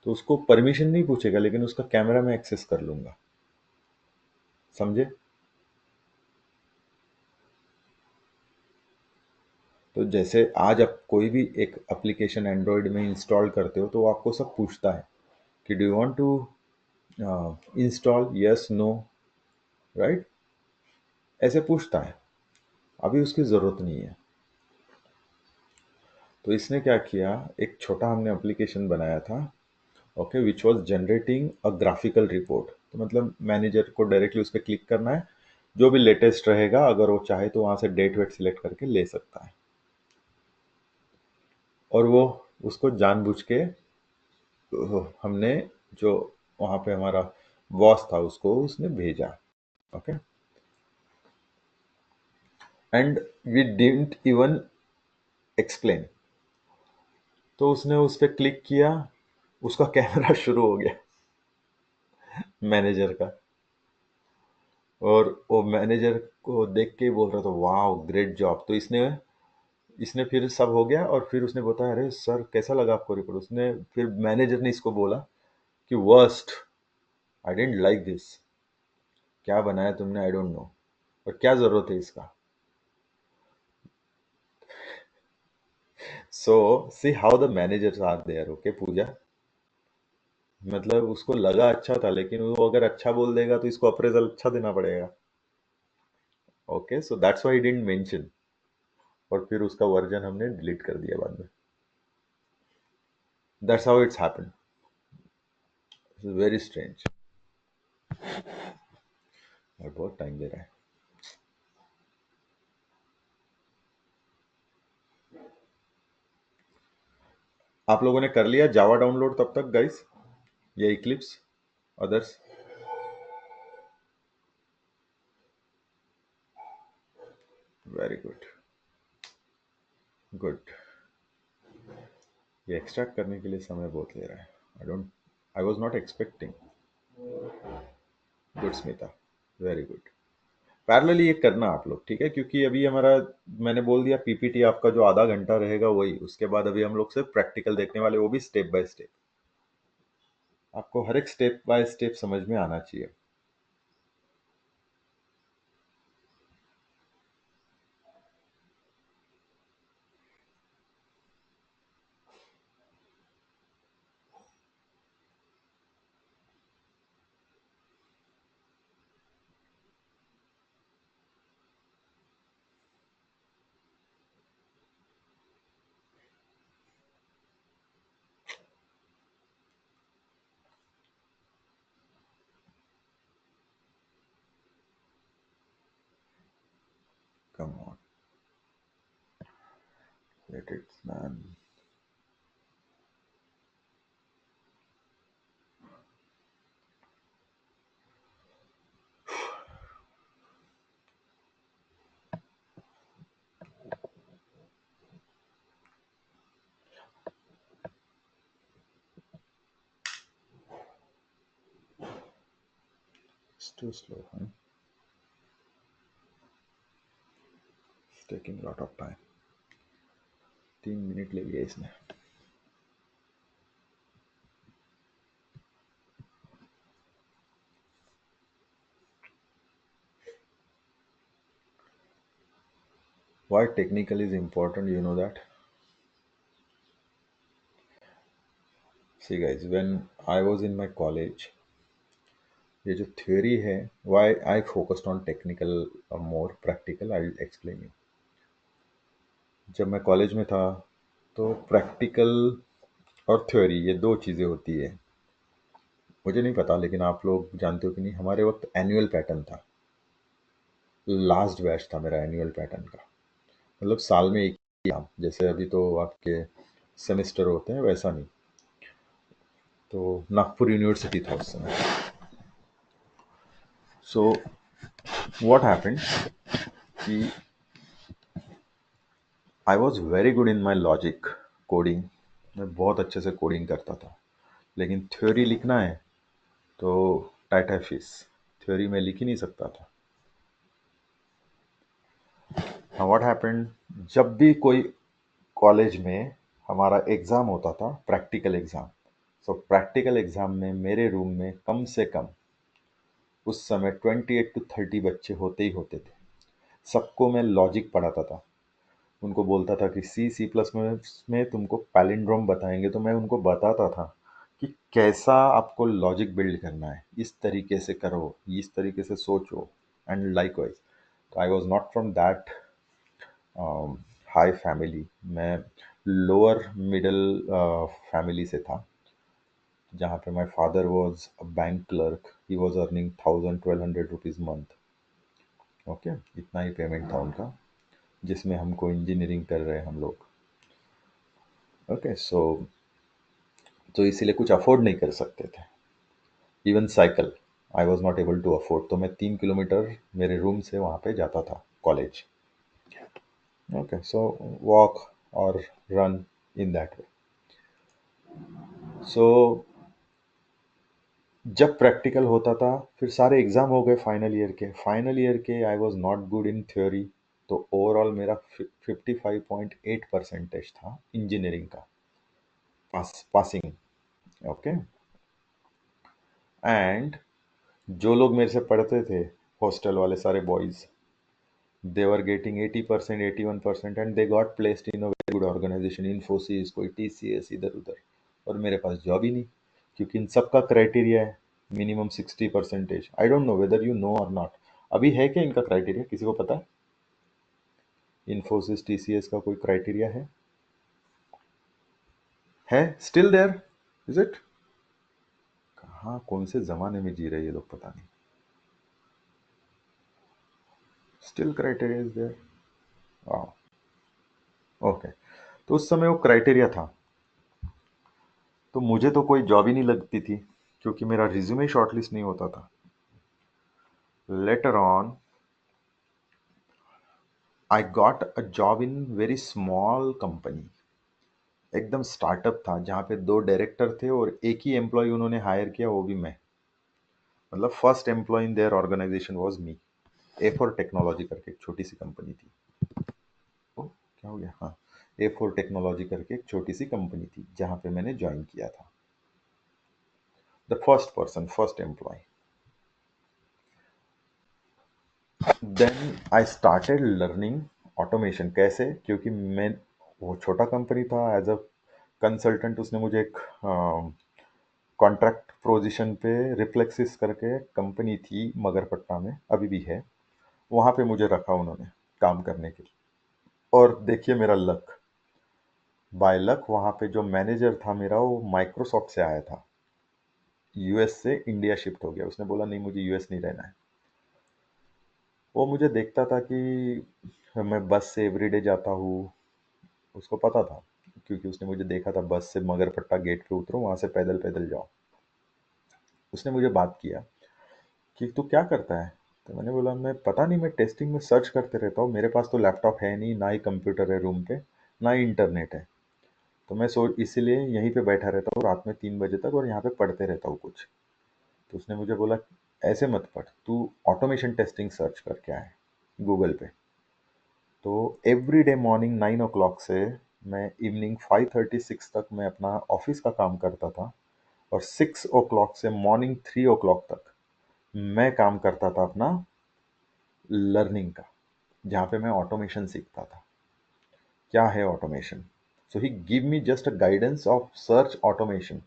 तो उसको परमिशन नहीं पूछेगा, लेकिन उसका कैमरा मैं एक्सेस कर लूंगा। समझे? तो जैसे आज आप कोई भी एक एप्लीकेशन एंड्रॉयड में इंस्टॉल करते हो तो वो आपको सब पूछता है कि do you want to install, yes no, right? ऐसे पूछता है। अभी उसकी ज़रूरत नहीं है। तो इसने क्या किया, एक छोटा हमने एप्लीकेशन बनाया था, okay, which was generating a graphical report. तो मतलब मैनेजर को डायरेक्टली उस पर क्लिक करना है, जो भी लेटेस्ट रहेगा अगर वो चाहे तो वहाँ से डेट वेट सिलेक्ट करके ले सकता है। और वो उसको जानबूझ के हमने, जो वहाँ पे हमारा बॉस था उसको उसने भेजा, okay, and we didn't even explain. तो उसने उस पर क्लिक किया, उसका कैमरा शुरू हो गया मैनेजर का। और वो मैनेजर को देख के ही बोल रहा था वाह ग्रेट जॉब। तो इसने इसने फिर सब हो गया और फिर उसने बताया अरे सर कैसा लगा आपको रिपोर्ट। उसने फिर मैनेजर ने इसको बोला कि worst, I don't like this, क्या बनाया तुमने, आई डोंट नो, और क्या जरूरत है इसका। So see how the managers are there, okay Pooja. मतलब उसको लगा अच्छा था, लेकिन वो अगर अच्छा बोल देगा तो इसको अप्रेजल अच्छा देना पड़ेगा। Okay, so that's why he didn't mention. और फिर उसका वर्जन हमने डिलीट कर दिया बाद में। That's how it's happened. Very strange. और बहुत टाइम ले रहा है। आप लोगों ने कर लिया जावा डाउनलोड तब तक गाइस, या Eclipse, others? Very good, good. ये एक्सट्रैक्ट करने के लिए समय बहुत ले रहा है। आई was not expecting. Good Smita, very good. Parallelly ये करना आप लोग, ठीक है? क्योंकि अभी हमारा, मैंने बोल दिया पीपीटी आपका जो आधा घंटा रहेगा वही, उसके बाद अभी हम लोग सिर्फ प्रैक्टिकल देखने वाले, वो भी स्टेप बाय स्टेप। आपको हर एक स्टेप बाय स्टेप समझ में आना चाहिए। Come on, let it man. It's too slow, huh? It's taking a lot of time। 3 minute ले लिया इसने। Why technical is important, you know that? See guys, when I was in my college, ये जो theory है, why I focused on technical more practical, I'll explain you। जब मैं college में था तो प्रैक्टिकल और थ्योरी ये दो चीज़ें होती है। मुझे नहीं पता, लेकिन आप लोग जानते हो कि नहीं, हमारे वक्त एनुअल पैटर्न था। लास्ट बैच था मेरा एनुअल पैटर्न का। मतलब साल में एक ही एग्जाम, जैसे अभी तो आपके सेमेस्टर होते हैं वैसा नहीं। तो नागपुर यूनिवर्सिटी था उस समय। सो व्हाट हैपेंड कि I was very good in my logic coding. मैं बहुत अच्छे से कोडिंग करता था, लेकिन थ्योरी लिखना है तो टाइट है फीस। थ्योरी में लिख ही नहीं सकता था। व्हाट हैपेंड, जब भी कोई कॉलेज में हमारा एग्ज़ाम होता था, प्रैक्टिकल एग्ज़ाम, सो प्रैक्टिकल एग्ज़ाम में मेरे रूम में कम से कम उस समय 28 to 30 बच्चे होते ही होते थे। सबको मैं लॉजिक पढ़ाता था। उनको बोलता था कि सी प्लस में तुमको पैलिंड्रोम बताएंगे, तो मैं उनको बताता था कि कैसा आपको लॉजिक बिल्ड करना है, इस तरीके से करो, इस तरीके से सोचो। एंड लाइकवाइज, तो आई was not from that high family. मैं लोअर मिडिल फैमिली से था, जहाँ पे my father was a bank clerk. He was earning 1000-1200 rupees month. Okay, इतना ही पेमेंट था उनका, जिसमें हमको इंजीनियरिंग कर रहे हैं हम लोग। ओके, सो तो इसीलिए कुछ अफोर्ड नहीं कर सकते थे। Even cycle I was not able to afford. तो मैं 3 किलोमीटर मेरे रूम से वहाँ पे जाता था कॉलेज। ओके, सो वॉक और रन इन दैट वे। सो जब प्रैक्टिकल होता था, फिर सारे एग्जाम हो गए फाइनल ईयर के आई was not good in theory. तो ओवरऑल मेरा 55.8 परसेंटेज था इंजीनियरिंग का, पासिंग। ओके, एंड जो लोग मेरे से पढ़ते थे, हॉस्टल वाले सारे boys, they were getting 80%, 81%, and they got placed in a very good organization, Infosys, कोई टीसीएस, इधर उधर। और मेरे पास जॉब ही नहीं, क्योंकि इन सबका क्राइटेरिया है minimum 60%। I don't know whether you know और नॉट। अभी है क्या इनका क्राइटेरिया, किसी को पता है? इन्फोसिस टीसीएस का कोई क्राइटेरिया है स्टिल देयर? Is it? कहाँ, कौन से जमाने में जी रहे ये लोग, पता नहीं। Still criteria is there? Okay, तो उस समय वो क्राइटेरिया था। तो मुझे तो कोई जॉब ही नहीं लगती थी, क्योंकि मेरा रिज्यूमे शॉर्टलिस्ट नहीं होता था। Later on I got a job in very small company. एकदम स्टार्टअप था, जहाँ पे 2 डायरेक्टर थे और एक ही एम्प्लॉय उन्होंने हायर किया, वो भी मैं। मतलब first employ in their organization was me. A for technology करके एक छोटी सी कंपनी थी। ओ, क्या हो गया? हाँ, ए फॉर टेक्नोलॉजी करके एक छोटी सी कंपनी थी, जहाँ पे मैंने ज्वाइन किया था। The first person, first employ. Then I started learning automation. कैसे? क्योंकि मैं, वो छोटा कंपनी था, एज अ कंसल्टेंट उसने मुझे एक कॉन्ट्रैक्ट पोजीशन पे, रिफ्लेक्सिस करके कंपनी थी मगरपट्टा में, अभी भी है, वहाँ पे मुझे रखा उन्होंने काम करने के लिए। और देखिए मेरा लक, बाय लक वहाँ पे जो मैनेजर था मेरा, वो माइक्रोसॉफ्ट से आया था। यूएस से इंडिया शिफ्ट हो गया। उसने बोला नहीं, मुझे यूएस नहीं रहना है। वो मुझे देखता था कि मैं बस से एवरीडे जाता हूँ, उसको पता था, क्योंकि उसने मुझे देखा था बस से मगरपट्टा गेट पे उतरो, वहाँ से पैदल पैदल जाओ। उसने मुझे बात किया कि तू क्या करता है? तो मैंने बोला मैं पता नहीं, मैं टेस्टिंग में सर्च करते रहता हूँ, मेरे पास तो लैपटॉप है नहीं, ना ही कंप्यूटर है रूम पे, ना ही इंटरनेट है। तो मैं इसीलिए यहीं पे बैठा रहता हूँ रात में 3 बजे तक, और यहाँ पे पढ़ते रहता हूँ कुछ। तो उसने मुझे बोला ऐसे मत पढ़, तू ऑटोमेशन टेस्टिंग सर्च करके आए गूगल पे। तो एवरी डे मॉर्निंग 9 o'clock से मैं इवनिंग 5:36 तक मैं अपना ऑफिस का काम करता था, और 6 o'clock से मॉर्निंग 3 o'clock तक मैं काम करता था अपना लर्निंग का, जहाँ पे मैं ऑटोमेशन सीखता था। क्या है automation? So he give me just a guidance of search automation,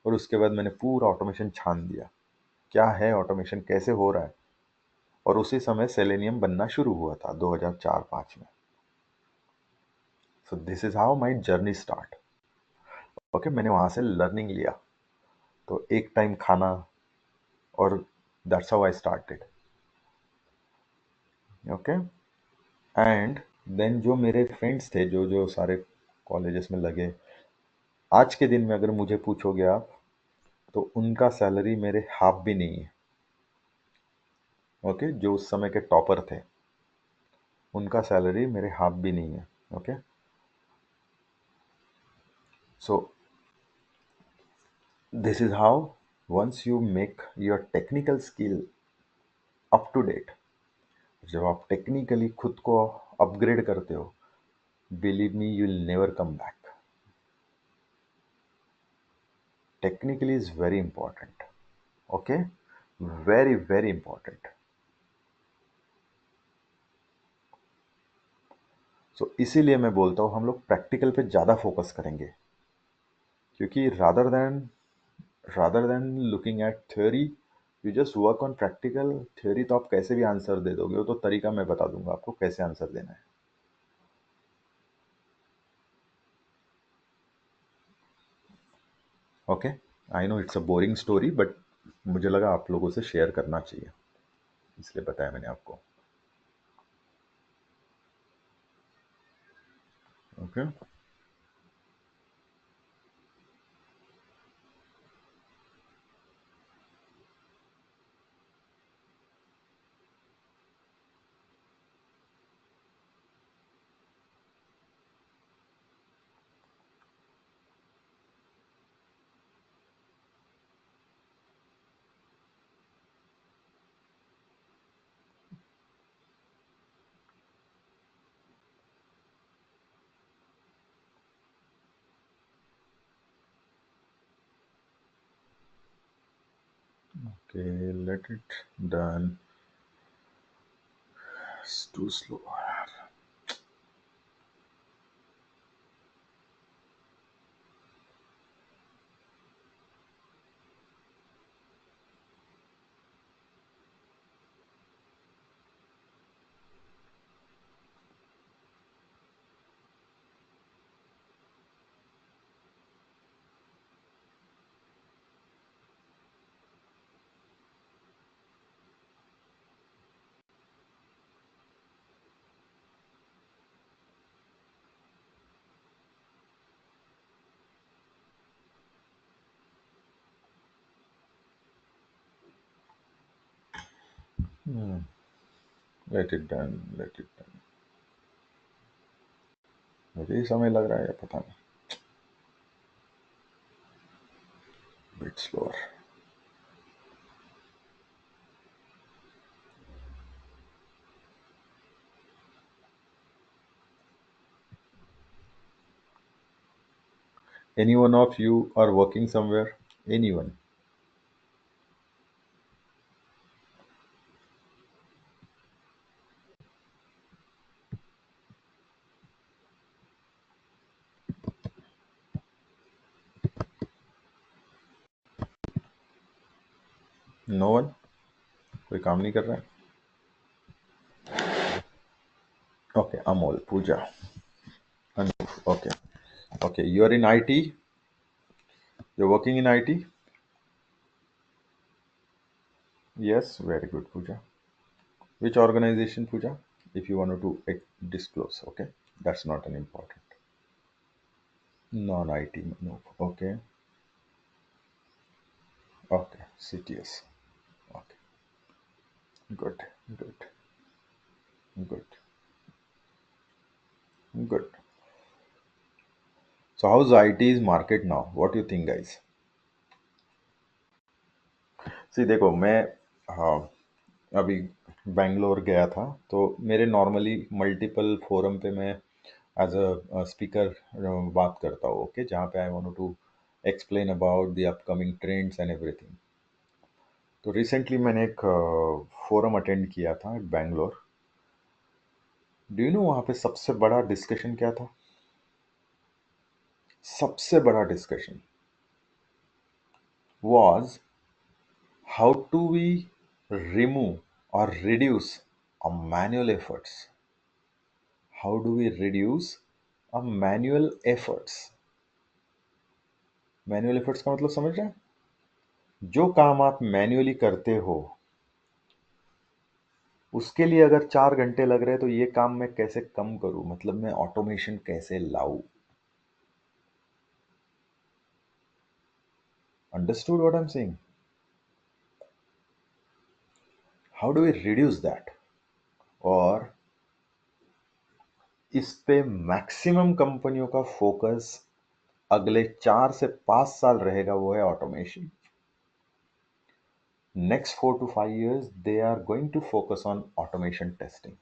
और उसके बाद मैंने पूरा ऑटोमेशन छान दिया, क्या है ऑटोमेशन, कैसे हो रहा है। और उसी समय सेलेनियम बनना शुरू हुआ था 2004-05 में। सो this is how my journey start. Okay, मैंने वहाँ से लर्निंग लिया। तो एक टाइम खाना, और that's how I started. Okay. And then जो मेरे फ्रेंड्स थे, जो जो सारे कॉलेजेस में लगे, आज के दिन में अगर मुझे पूछोगे आप, तो उनका सैलरी मेरे हाफ भी नहीं है। ओके, जो उस समय के टॉपर थे, उनका सैलरी मेरे हाफ भी नहीं है। Okay, so this is how, once you make your technical skill up to date, जब आप टेक्निकली खुद को अपग्रेड करते हो, believe me, you will never come back. Technically is very important. Okay, very very important. So इसीलिए मैं बोलता हूँ हम लोग प्रैक्टिकल पे ज़्यादा फोकस करेंगे, क्योंकि rather than looking at theory, you just work on practical. Theory तो आप कैसे भी आंसर दे दोगे, वो तो तरीका मैं बता दूंगा आपको कैसे आंसर देना है। Okay, I know it's a boring story, but मुझे लगा आप लोगों से शेयर करना चाहिए, इसलिए बताया मैंने आपको। Okay. Okay, let it done. It's too slow. Let it done, let it done. मुझे ही समय लग रहा है या पता नहीं, bit slower. Any one of you are working somewhere? Anyone? No one? कोई काम नहीं कर रहा है? Okay, Amol, Pooja, Anup. Okay, okay. You're in IT. You're working in IT. Yes, very good, Pooja. Which organization, Pooja? If you wanted to disclose, okay, that's not an important. Non-IT, no. Okay, okay. CTS. Okay, good, good, good, good. So how's IT's market now? What do you think, guys? सी देखो, मैं, हाँ, अभी बैंगलोर गया था, तो मेरे normally multiple forum पे मैं एज अ स्पीकर बात करता हूँ। ओके, जहाँ पे I want to explain about the upcoming trends and everything. तो रिसेंटली मैंने एक फोरम अटेंड किया था बैंगलोर। डू यू नो वहाँ पे सबसे बड़ा डिस्कशन क्या था? सबसे बड़ा discussion was how to we remove और reduce manual efforts. How do we reduce a manual efforts? Manual efforts का मतलब समझ रहे हैं? जो काम आप मैन्युअली करते हो उसके लिए अगर 4 घंटे लग रहे हैं तो ये काम मैं कैसे कम करूं, मतलब मैं ऑटोमेशन कैसे लाऊं। Understood what I am saying? How do we reduce that? और इस पे मैक्सिमम कंपनियों का फोकस अगले 4 से 5 साल रहेगा, वो है automation. Next 4 to 5 years, they are going to focus on automation testing.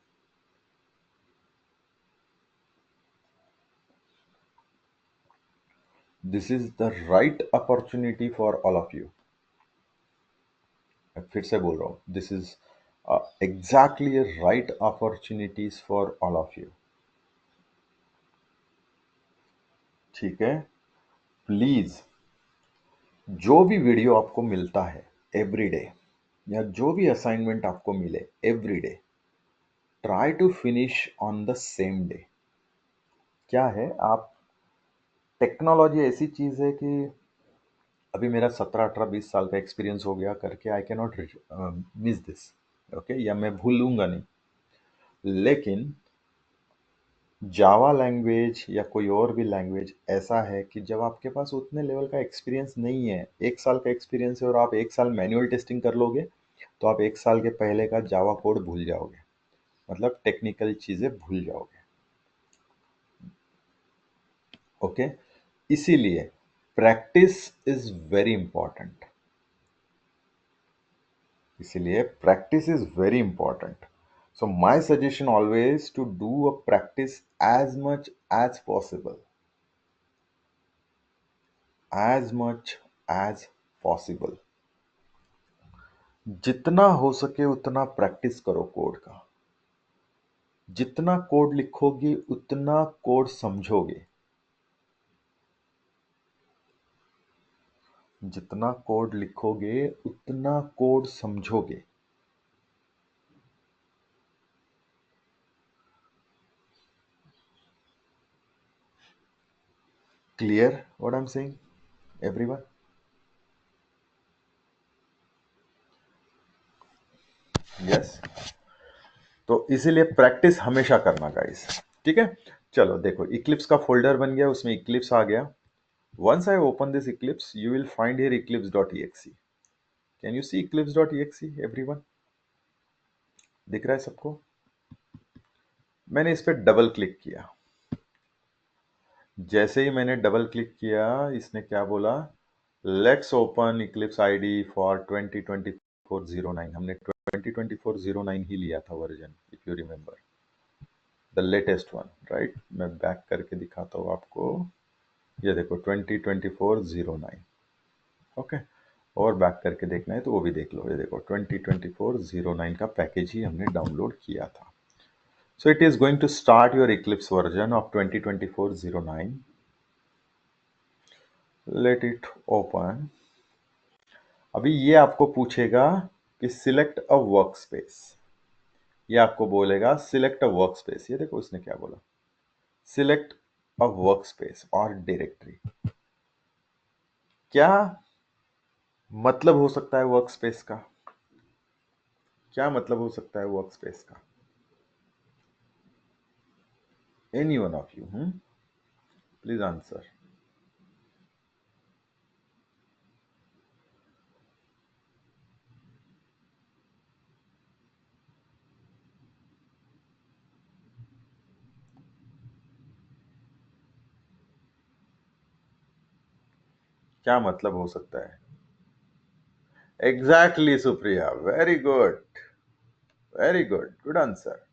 This is the right opportunity for all of you. मैं फिर से बोल रहा हूँ, this is exactly a right opportunities for all of you. ठीक है, please जो भी वीडियो आपको मिलता है एवरी डे, या जो भी असाइनमेंट आपको मिले every day, try to finish on the same day. क्या है, आप, टेक्नोलॉजी ऐसी चीज है कि अभी मेरा 17 18 20 साल का एक्सपीरियंस हो गया करके I can not miss this, okay, या मैं भूलूंगा नहीं। लेकिन जावा लैंग्वेज या कोई और भी लैंग्वेज ऐसा है कि जब आपके पास उतने लेवल का एक्सपीरियंस नहीं है, 1 साल का एक्सपीरियंस है और आप 1 साल मैनुअल टेस्टिंग कर लोगे, तो आप 1 साल के पहले का जावा कोड भूल जाओगे, मतलब टेक्निकल चीजें भूल जाओगे। ओके, इसीलिए प्रैक्टिस इज वेरी इंपॉर्टेंट। इसीलिए practice is very important. So my suggestion always to do a practice as much as possible, as much as possible. जितना हो सके उतना प्रैक्टिस करो कोड का। जितना कोड लिखोगे उतना कोड समझोगे। जितना कोड लिखोगे उतना कोड समझोगे। Clear what I'm saying, everyone? Yes. तो इसीलिए प्रैक्टिस हमेशा करना गाइस, ठीक है। चलो देखो, इक्लिप्स का फोल्डर बन गया, उसमें इक्लिप्स आ गया। Once I open this Eclipse you will find here eclipse.exe। Can you see eclipse.exe everyone? दिख रहा है सबको? मैंने इस पर डबल क्लिक किया। जैसे ही मैंने डबल क्लिक किया, इसने क्या बोला, let's open Eclipse ID for 2024-09। हमने 2024-09 ही लिया था version, if you remember the latest one, right. मैं बैक करके दिखाता हूँ आपको, ये देखो 2024-09, ओके। और बैक करके देखना है तो वो भी देख लो, ये देखो 2024-09 का पैकेज ही हमने डाउनलोड किया था। So it is going to start your Eclipse version of 2024-09। Let it open. अभी ये आपको पूछेगा कि सिलेक्ट अ वर्क स्पेस, ये आपको बोलेगा सिलेक्ट अ वर्क स्पेस। ये देखो उसने क्या बोला, सिलेक्ट अ वर्क स्पेस और डायरेक्टरी। क्या मतलब हो सकता है वर्क स्पेस का? क्या मतलब हो सकता है वर्क स्पेस का? Any one of you, please answer. क्या मतलब हो सकता है? Exactly Supriya, very good, very good, good answer.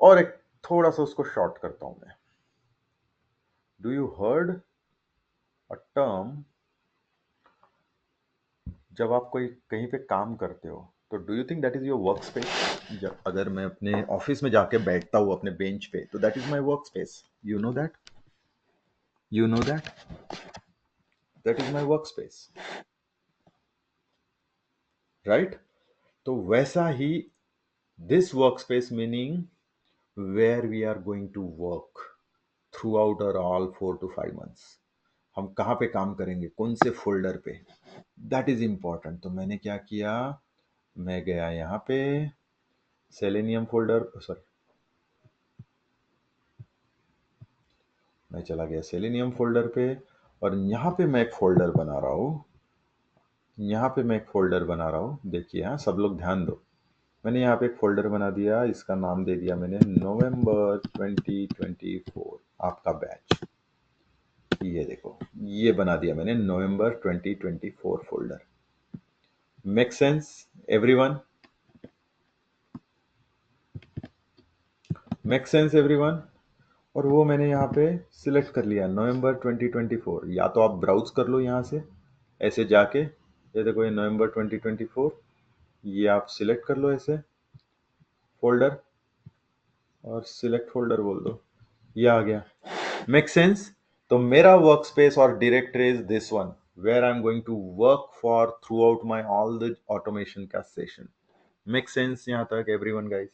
और एक थोड़ा सा उसको शॉर्ट करता हूं मैं। Do you heard a term, जब आप कोई कहीं पे काम करते हो तो do you think that is your work space? जब अगर मैं अपने ऑफिस में जाके बैठता हूँ अपने बेंच पे, तो that is my work space. You know that, you know that, that is my work space, right. तो वैसा ही this work space meaning where we are going to work throughout our all 4 to 5 months, हम कहाँ पे काम करेंगे, कौन से फोल्डर पे, दैट इज इम्पॉर्टेंट। तो मैंने क्या किया, मैं गया यहाँ पे सेलेनियम फोल्डर, सॉरी, मैं चला गया सेलेनियम फोल्डर पे, और यहाँ पे मैं एक फोल्डर बना रहा हूँ, यहाँ पे मैं एक फोल्डर बना रहा हूँ। देखिए, हाँ सब लोग ध्यान दो, मैंने यहाँ पे एक फोल्डर बना दिया, इसका नाम दे दिया मैंने नवंबर 2024 आपका बैच। ये देखो, ये बना दिया मैंने नवंबर 2024 folder. Make sense everyone? Make sense everyone? और वो मैंने यहाँ पे सिलेक्ट कर लिया नवंबर 2024। या तो आप ब्राउज कर लो यहाँ से ऐसे जाके, ये देखो ये नवंबर 2024, ये आप सिलेक्ट कर लो ऐसे फोल्डर, और सिलेक्ट फोल्डर बोल दो, ये आ गया। Make sense? तो मेरा वर्क स्पेस और directory is this one, where I am going to work for throughout my all the automation का सेशन। मेक सेंस यहाँ तक एवरीवन गाइस?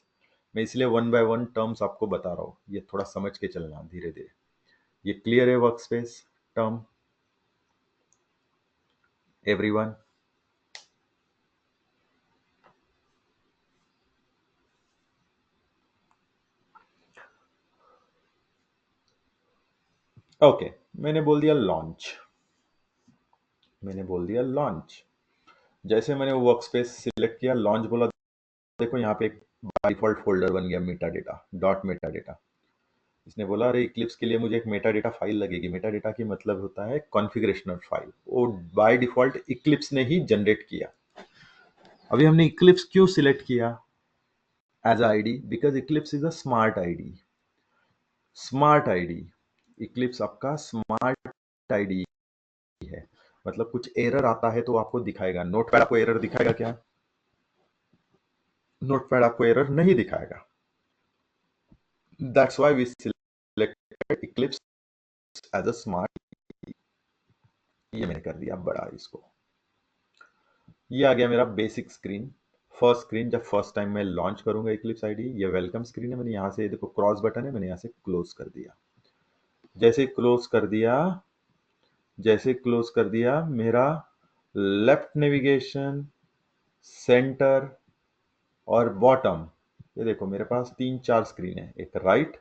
मैं इसलिए वन बाय वन टर्म्स आपको बता रहा हूँ, ये थोड़ा समझ के चलना धीरे धीरे। ये क्लियर है work space term everyone? Okay, मैंने बोल दिया लॉन्च, मैंने बोल दिया लॉन्च। जैसे मैंने वो वर्क स्पेस सिलेक्ट किया, लॉन्च बोला, देखो यहाँ पे एक बाय डिफॉल्ट फोल्डर बन गया Meta data dot Meta data. इसने बोला अरे इक्लिप्स के लिए मुझे एक मेटा डेटा फाइल लगेगी। मेटा डेटा की मतलब होता है कॉन्फ़िगरेशनल फाइल, वो बाय डिफॉल्ट इक्लिप्स ने ही जनरेट किया। अभी हमने इक्लिप्स क्यों सिलेक्ट किया as IDE? Because Eclipse is a smart IDE. Smart IDE, Eclipse आपका स्मार्ट आईडी है। मतलब कुछ एरर आता है तो आपको दिखाएगा। नोटपैड आपको एरर दिखाएगा क्या? नोटपैड आपको एरर नहीं दिखाएगा। That's why we selected Eclipse as a smart. ये मैंने कर दिया बड़ा इसको। ये आ गया मेरा बेसिक स्क्रीन, फर्स्ट स्क्रीन। जब फर्स्ट टाइम मैं लॉन्च करूंगा इक्लिप्स आईडी, ये वेलकम स्क्रीन है। मैंने यहाँ से देखो क्रॉस बटन है, मैंने यहाँ से क्लोज कर दिया। जैसे क्लोज कर दिया, जैसे क्लोज कर दिया, मेरा लेफ्ट नेविगेशन, सेंटर और बॉटम, ये देखो मेरे पास तीन चार स्क्रीन है, एक राइट,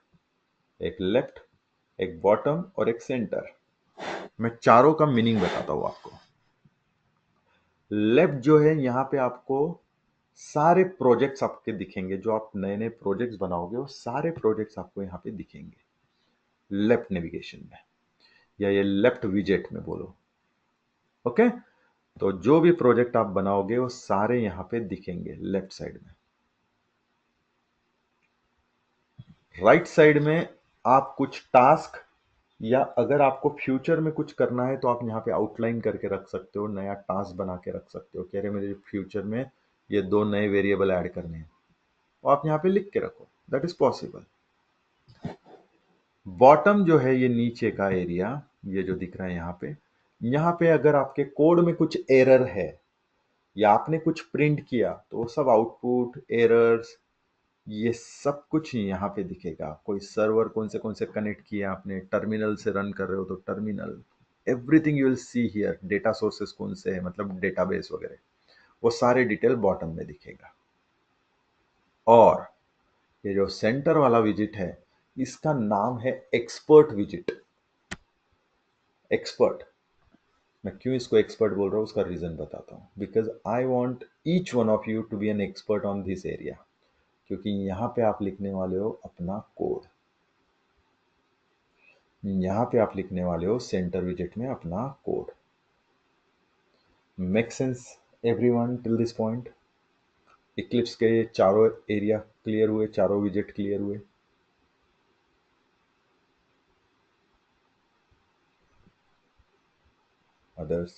एक लेफ्ट, एक बॉटम और एक सेंटर। मैं चारों का मीनिंग बताता हूं आपको। लेफ्ट जो है, यहाँ पे आपको सारे प्रोजेक्ट्स आपके दिखेंगे, जो आप नए नए प्रोजेक्ट्स बनाओगे वो सारे प्रोजेक्ट्स आपको यहाँ पे दिखेंगे लेफ्ट नेविगेशन में, या ये लेफ्ट विजेट में बोलो। ओके, तो जो भी प्रोजेक्ट आप बनाओगे वो सारे यहाँ पे दिखेंगे लेफ्ट साइड में। राइट साइड में आप कुछ टास्क, या अगर आपको फ्यूचर में कुछ करना है तो आप यहाँ पे आउटलाइन करके रख सकते हो, नया टास्क बना के रख सकते हो। कह रहे मेरे फ्यूचर में ये दो नए वेरिएबल ऐड करने हैं, तो आप यहाँ पे लिख के रखो, दैट इज पॉसिबल। बॉटम जो है, ये नीचे का एरिया, ये जो दिख रहा है यहाँ पे अगर आपके कोड में कुछ एरर है या आपने कुछ प्रिंट किया तो वो सब आउटपुट एरर्स, ये सब कुछ यहाँ पे दिखेगा। कोई सर्वर कौन से कनेक्ट किया आपने, टर्मिनल से रन कर रहे हो तो terminal, everything you will see here. Data sources कौन से है, मतलब डेटाबेस वगैरह, वो सारे डिटेल बॉटम में दिखेगा। और ये जो सेंटर वाला विजिट है, इसका नाम है एक्सपर्ट विजिट। एक्सपर्ट, मैं क्यों इसको एक्सपर्ट बोल रहा हूँ उसका रीजन बताता हूँ। Because I want each one of you to be an expert on this area, क्योंकि यहाँ पे आप लिखने वाले हो अपना कोड, यहाँ पे आप लिखने वाले हो सेंटर विजिट में अपना code. Make sense everyone till this point? Eclipse के ये चारों एरिया क्लियर हुए, चारों विजिट क्लियर हुए? अदर्स?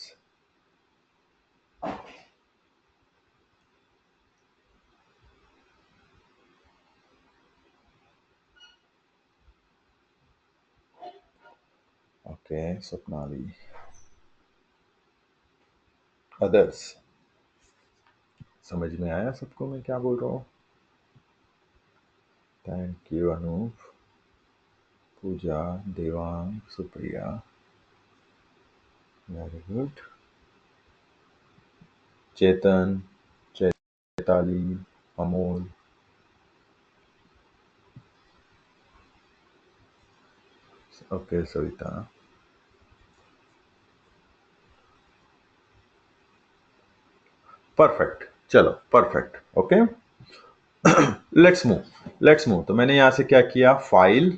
Okay, Swapnali, others? समझ में आया सबको मैं क्या बोल रहा हूँ? Thank you Anoop, Pooja, Devang, Supriya. Very good. Chetan, Chaitali, Amol, okay Savita, perfect, चलो परफेक्ट, ओके। Let's move. तो मैंने यहां से क्या किया, फाइल,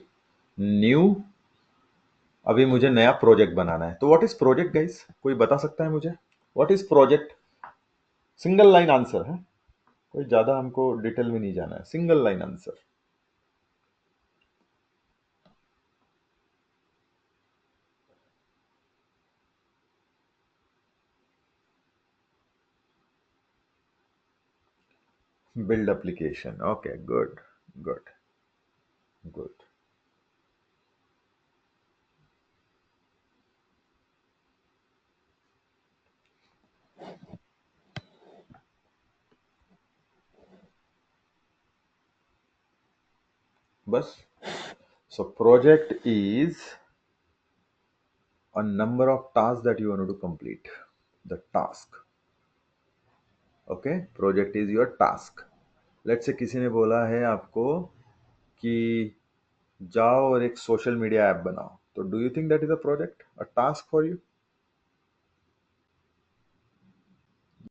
न्यू, अभी मुझे नया प्रोजेक्ट बनाना है। तो व्हाट इज प्रोजेक्ट गाइस, कोई बता सकता है मुझे what is project? Single line answer है, कोई ज्यादा हमको डिटेल में नहीं जाना है, single line answer. Build application, okay, good good good. बस। So project is a number of tasks that you want to complete, the task, okay, project is your task। Let's say किसी ने बोला है आपको कि जाओ और एक सोशल मीडिया ऐप बनाओ, तो do you think that is a project, a task for you?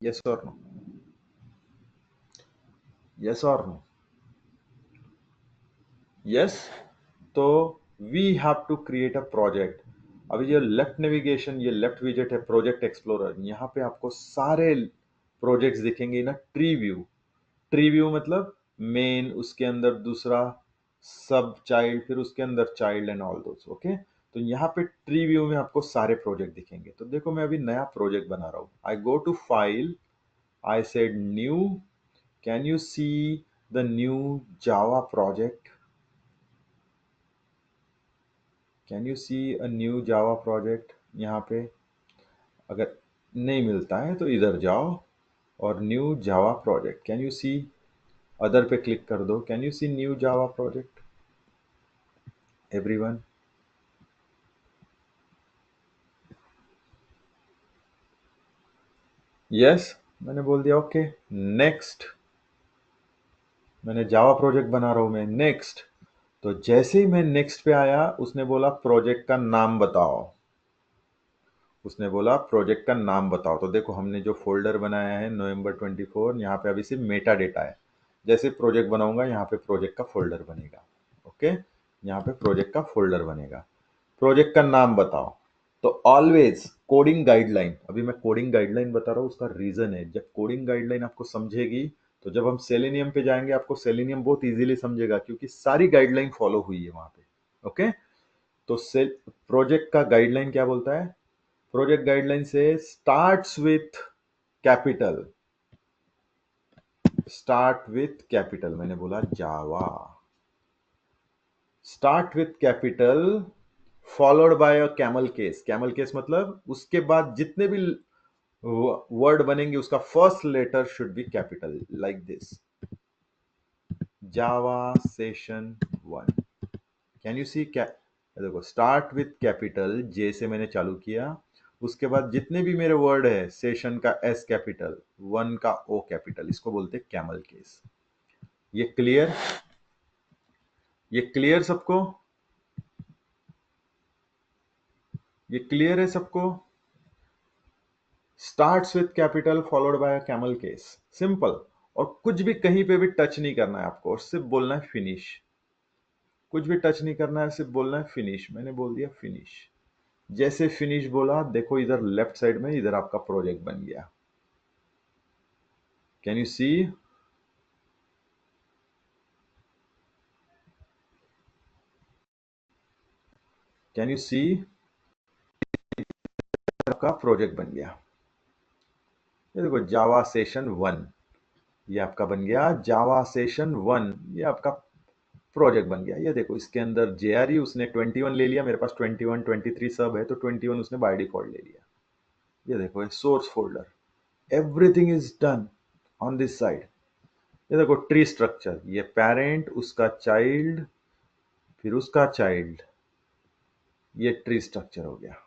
Yes और नो, यस और नो? यस। तो we have to create a project. अभी ये लेफ्ट नेविगेशन, ये लेफ्ट विजेट है प्रोजेक्ट एक्सप्लोरर, यहाँ पे आपको सारे प्रोजेक्ट्स दिखेंगे in a tree view. Tree view मतलब मेन, उसके अंदर दूसरा सब चाइल्ड, फिर उसके अंदर child and all those, okay. तो यहाँ पे ट्री व्यू में आपको सारे प्रोजेक्ट दिखेंगे। तो देखो मैं अभी नया प्रोजेक्ट बना रहा हूँ, I go to file, I said new, can you see the new Java project? Can you see a new Java project? यहाँ पे अगर नहीं मिलता है तो इधर जाओ और new Java project, can you see, other पे क्लिक कर दो, can you see new Java project everyone? Yes, मैंने बोल दिया ओके नेक्स्ट। मैंने जावा प्रोजेक्ट बना रहा हूं मैं, नेक्स्ट। तो जैसे ही मैं नेक्स्ट पे आया, उसने बोला प्रोजेक्ट का नाम बताओ, उसने बोला प्रोजेक्ट का नाम बताओ। तो देखो हमने जो फोल्डर बनाया है नवंबर 24, यहाँ पे अभी सिर्फ मेटा डेटा है। जैसे प्रोजेक्ट बनाऊंगा यहाँ पे प्रोजेक्ट का फोल्डर बनेगा, ओके, यहाँ पे प्रोजेक्ट का फोल्डर बनेगा। प्रोजेक्ट का नाम बताओ। तो ऑलवेज कोडिंग गाइडलाइन, अभी मैं कोडिंग गाइडलाइन बता रहा हूँ, उसका रीजन है, जब कोडिंग गाइडलाइन आपको समझेगी तो जब हम सेलेनियम पे जाएंगे आपको सेलेनियम बहुत इजीली समझेगा, क्योंकि सारी गाइडलाइन फॉलो हुई है वहां पे, ओके। तो सेल प्रोजेक्ट का गाइडलाइन क्या बोलता है? प्रोजेक्ट गाइडलाइन से starts with capital, start with capital, मैंने बोला Java, start with capital followed by a camel case. Camel case मतलब उसके बाद जितने भी वर्ड बनेंगे उसका first letter should be capital, like this, Java session 1। Can you see क्या, देखो स्टार्ट विथ कैपिटल, जे से मैंने चालू किया, उसके बाद जितने भी मेरे वर्ड है, सेशन का एस कैपिटल, वन का ओ कैपिटल, इसको बोलते हैं कैमल केस। ये क्लियर, ये क्लियर सबको, ये क्लियर है सबको? Starts with capital followed by a camel case, simple. और कुछ भी कहीं पे भी टच नहीं करना है आपको, और सिर्फ बोलना है फिनिश। कुछ भी टच नहीं करना है, सिर्फ बोलना है फिनिश। मैंने बोल दिया फिनिश। जैसे फिनिश बोला, देखो इधर लेफ्ट साइड में इधर आपका प्रोजेक्ट बन गया। Can you see? Can you see? आपका प्रोजेक्ट बन गया। ये देखो जावा सेशन 1, ये आपका बन गया जावा सेशन 1, ये आपका प्रोजेक्ट बन गया। ये देखो इसके अंदर जेआरई उसने 21 ले लिया, मेरे पास 21 23 सब है, तो 21 उसने बाय डिफॉल्ट ले लिया। ये देखो source folder, everything is done on this side. ये देखो ट्री स्ट्रक्चर, ये पेरेंट, उसका चाइल्ड, फिर उसका चाइल्ड, ये ट्री स्ट्रक्चर हो गया।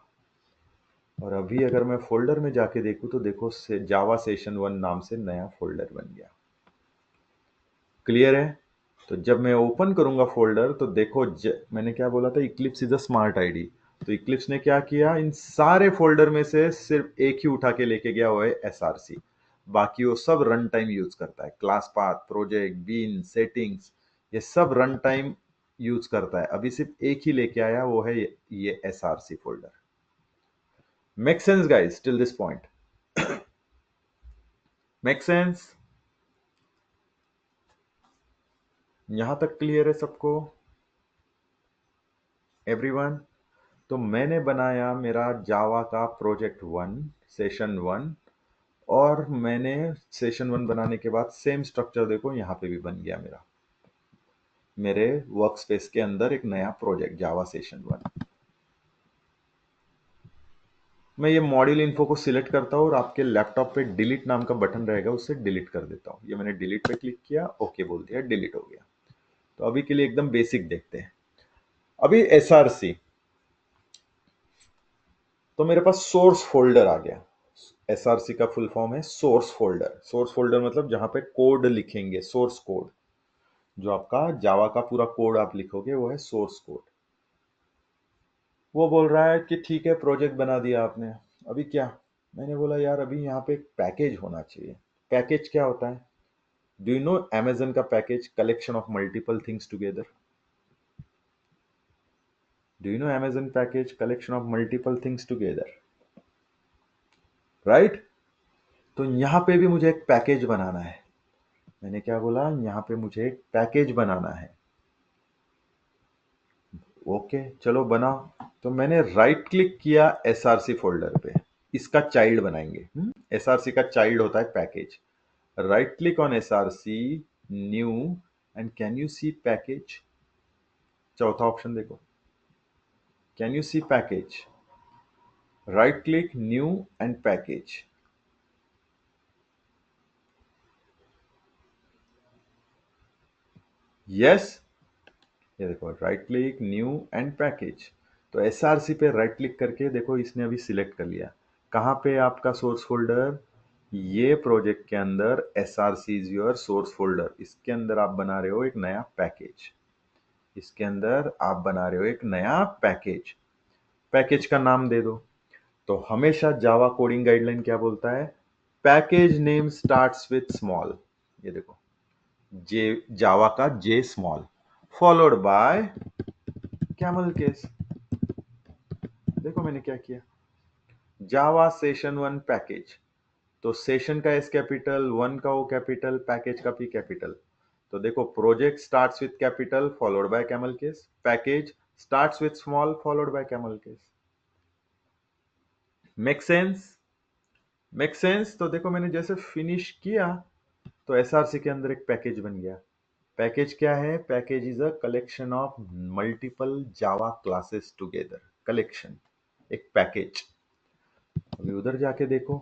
और अभी अगर मैं फोल्डर में जाके देखूं तो देखो जावा सेशन 1 नाम से नया फोल्डर बन गया। क्लियर है? तो जब मैं ओपन करूंगा फोल्डर तो देखो मैंने क्या बोला था, Eclipse is a smart ID. तो इक्लिप्स ने क्या किया, इन सारे फोल्डर में से सिर्फ एक ही उठा के लेके गया, वो है एसआरसी। बाकी वो सब रन टाइम यूज करता है, class path, project, bean, settings, ये सब रन टाइम यूज करता है। अभी सिर्फ एक ही लेके आया, वो है ये SRC folder. Make sense guys till this point? Make sense? यहां तक क्लियर है सबको? एवरीवन? तो मैंने बनाया मेरा जावा का प्रोजेक्ट 1, सेशन 1, और मैंने सेशन 1 बनाने के बाद सेम स्ट्रक्चर देखो यहां पे भी बन गया मेरा, मेरे वर्क स्पेस के अंदर एक नया प्रोजेक्ट जावा सेशन 1। मैं ये मॉड्यूल इन्फो को सिलेक्ट करता हूं और आपके लैपटॉप पे डिलीट नाम का बटन रहेगा, उससे डिलीट कर देता हूं। ये मैंने डिलीट पे क्लिक किया, ओके बोल दिया, डिलीट हो गया। तो अभी के लिए एकदम बेसिक देखते हैं। अभी एसआरसी, तो मेरे पास सोर्स फोल्डर आ गया। एसआरसी का फुल फॉर्म है सोर्स फोल्डर। सोर्स फोल्डर मतलब जहां पे कोड लिखेंगे, सोर्स कोड, जो आपका जावा का पूरा कोड आप लिखोगे वो है सोर्स कोड। वो बोल रहा है कि ठीक है प्रोजेक्ट बना दिया आपने, अभी क्या? मैंने बोला यार अभी यहाँ पे एक पैकेज होना चाहिए। पैकेज क्या होता है? डू यू नो अमेजन का package, collection of multiple things together? Do you know Amazon package, collection of multiple things together, right? तो यहां पे भी मुझे एक पैकेज बनाना है। मैंने क्या बोला, यहां पे मुझे एक पैकेज बनाना है। ओके चलो बनाओ। तो मैंने राइट क्लिक किया एसआरसी फोल्डर पे, इसका चाइल्ड बनाएंगे। एसआरसी का चाइल्ड होता है package. Right click on SRC, new, and can you see package? चौथा ऑप्शन देखो, can you see package? Right click, new, and package. Yes, ये देखो right click, new, and package. तो एसआरसी पे राइट क्लिक करके देखो इसने अभी सिलेक्ट कर लिया। कहाँ पे आपका सोर्स फोल्डर? ये प्रोजेक्ट के अंदर SRC is your source folder. इसके अंदर आप बना रहे हो एक नया पैकेज। इसके अंदर आप बना रहे हो एक नया पैकेज। पैकेज का नाम दे दो। तो हमेशा जावा कोडिंग गाइडलाइन क्या बोलता है? Package name starts with small. ये देखो, जे, जावा का J small, followed by camel case. देखो मैंने क्या किया, जावा सेशन 1 पैकेज। तो सेशन का एस कैपिटल, 1 का ओ कैपिटल, पैकेज का पी कैपिटल। तो देखो project starts with capital followed by camel case, package starts with small followed by camel case. Make sense? Make sense? तो देखो मैंने जैसे फिनिश किया तो एसआरसी के अंदर एक पैकेज बन गया। पैकेज क्या है? Package is a collection of multiple Java classes together. Collection, एक पैकेज। अभी उधर जाके देखो,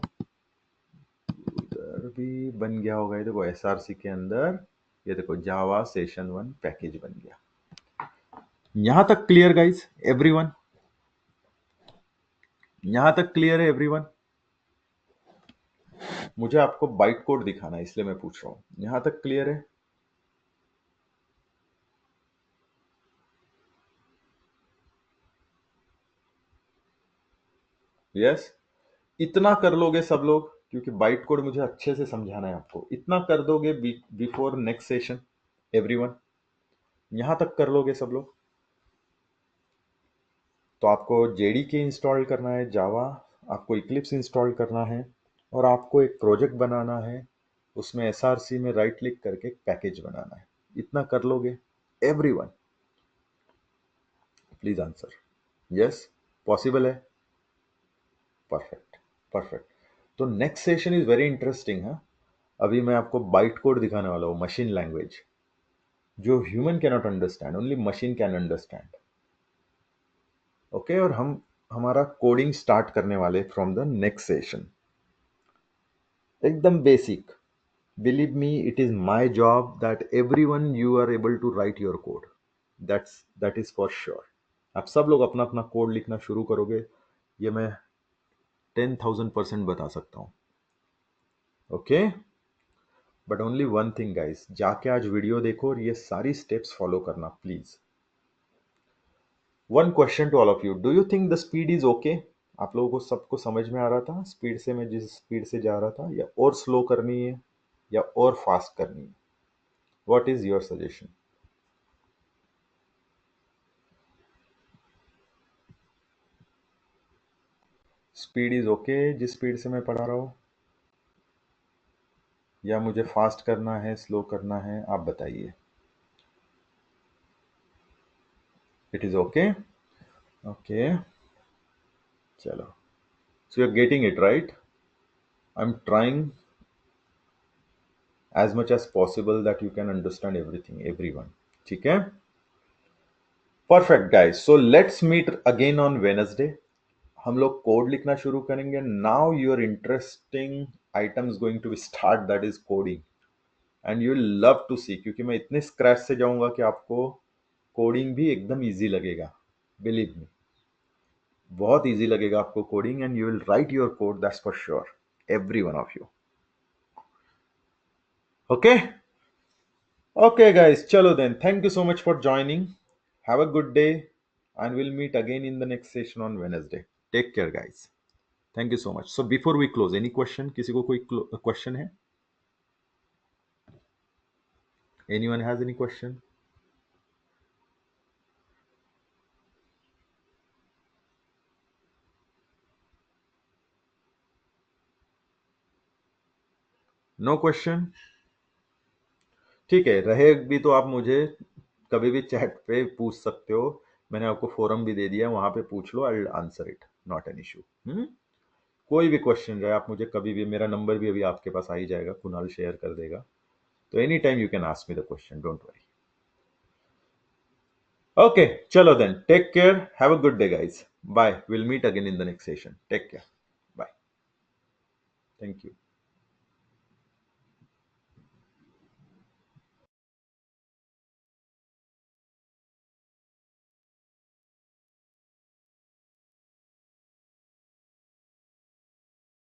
उधर भी बन गया होगा। ये देखो एसआरसी के अंदर, ये देखो जावा सेशन 1 पैकेज बन गया। यहां तक क्लियर गाइस? एवरीवन? यहां तक क्लियर है एवरीवन? मुझे आपको बाइट कोड दिखाना है इसलिए मैं पूछ रहा हूं। यहां तक क्लियर है? यस? इतना कर लोगे सब लोग, क्योंकि बाइट कोड मुझे अच्छे से समझाना है आपको। इतना कर दोगे बिफोर नेक्स्ट सेशन एवरीवन? यहां तक कर लोगे सब लोग? तो आपको जेडीके इंस्टॉल करना है जावा, आपको इक्लिप्स इंस्टॉल करना है, और आपको एक प्रोजेक्ट बनाना है। उसमें एसआरसी में राइट क्लिक करके एक पैकेज बनाना है। इतना कर लोगे everyone? Please answer. Yes? Possible है? Perfect, perfect. तो next session is very interesting है। अभी मैं आपको बाइट कोड दिखाने वाला हूँ, मशीन लैंग्वेज, जो human can not understand, only machine can understand. Okay, और हम हमारा कोडिंग स्टार्ट करने वाले फ्रॉम द नेक्स्ट सेशन, एकदम बेसिक। Believe me, it is my job that everyone you are able to write your code. That is for sure. आप सब लोग अपना अपना कोड लिखना शुरू करोगे। ये मैं 10,000% बता सकता हूं। Okay, but only one thing guys, जाके आज वीडियो देखो और ये सारी स्टेप्स फॉलो करना please. One question to all of you, do you think the speed is okay? आप लोगों को सबको समझ में आ रहा था स्पीड से, मैं जिस स्पीड से जा रहा था, या और स्लो करनी है या और फास्ट करनी है? What is your suggestion? Speed is okay जिस स्पीड से मैं पढ़ा रहा हूं, या मुझे फास्ट करना है, स्लो करना है? आप बताइए। It is okay. ओके, चलो, so you are getting it right. I am trying as much as possible that you can understand everything, everyone. ठीक है, perfect guys, so let's meet again on Wednesday. हम लोग code लिखना शुरू करेंगे। Now your interesting item is going to be start, that is coding, and you will love to see, क्योंकि मैं इतने स्क्रैच से जाऊंगा कि आपको कोडिंग भी एकदम इजी लगेगा। बिलीव मी, बहुत इजी लगेगा आपको coding, and you will write your code, that's for sure, every one of you. Okay, okay guys, chalo then, thank you so much for joining. Have a good day, and we'll meet again in the next session on Wednesday. Take care guys, thank you so much. So before we close, any question? किसी को कोई question है? Anyone has any question? No question? ठीक है, रहे भी तो आप मुझे कभी भी चैट पे पूछ सकते हो। मैंने आपको फोरम भी दे दिया, वहां पे पूछ लो, I will answer it, not an issue. कोई भी क्वेश्चन रहे, आप मुझे कभी भी, मेरा नंबर भी अभी आपके पास आ ही जाएगा, कुणाल शेयर कर देगा, तो any time you can ask me the question, don't worry. Okay, chalo then. Take care. Have a good day, guys. Bye. We'll meet again in the next session. Take care. Bye. Thank you.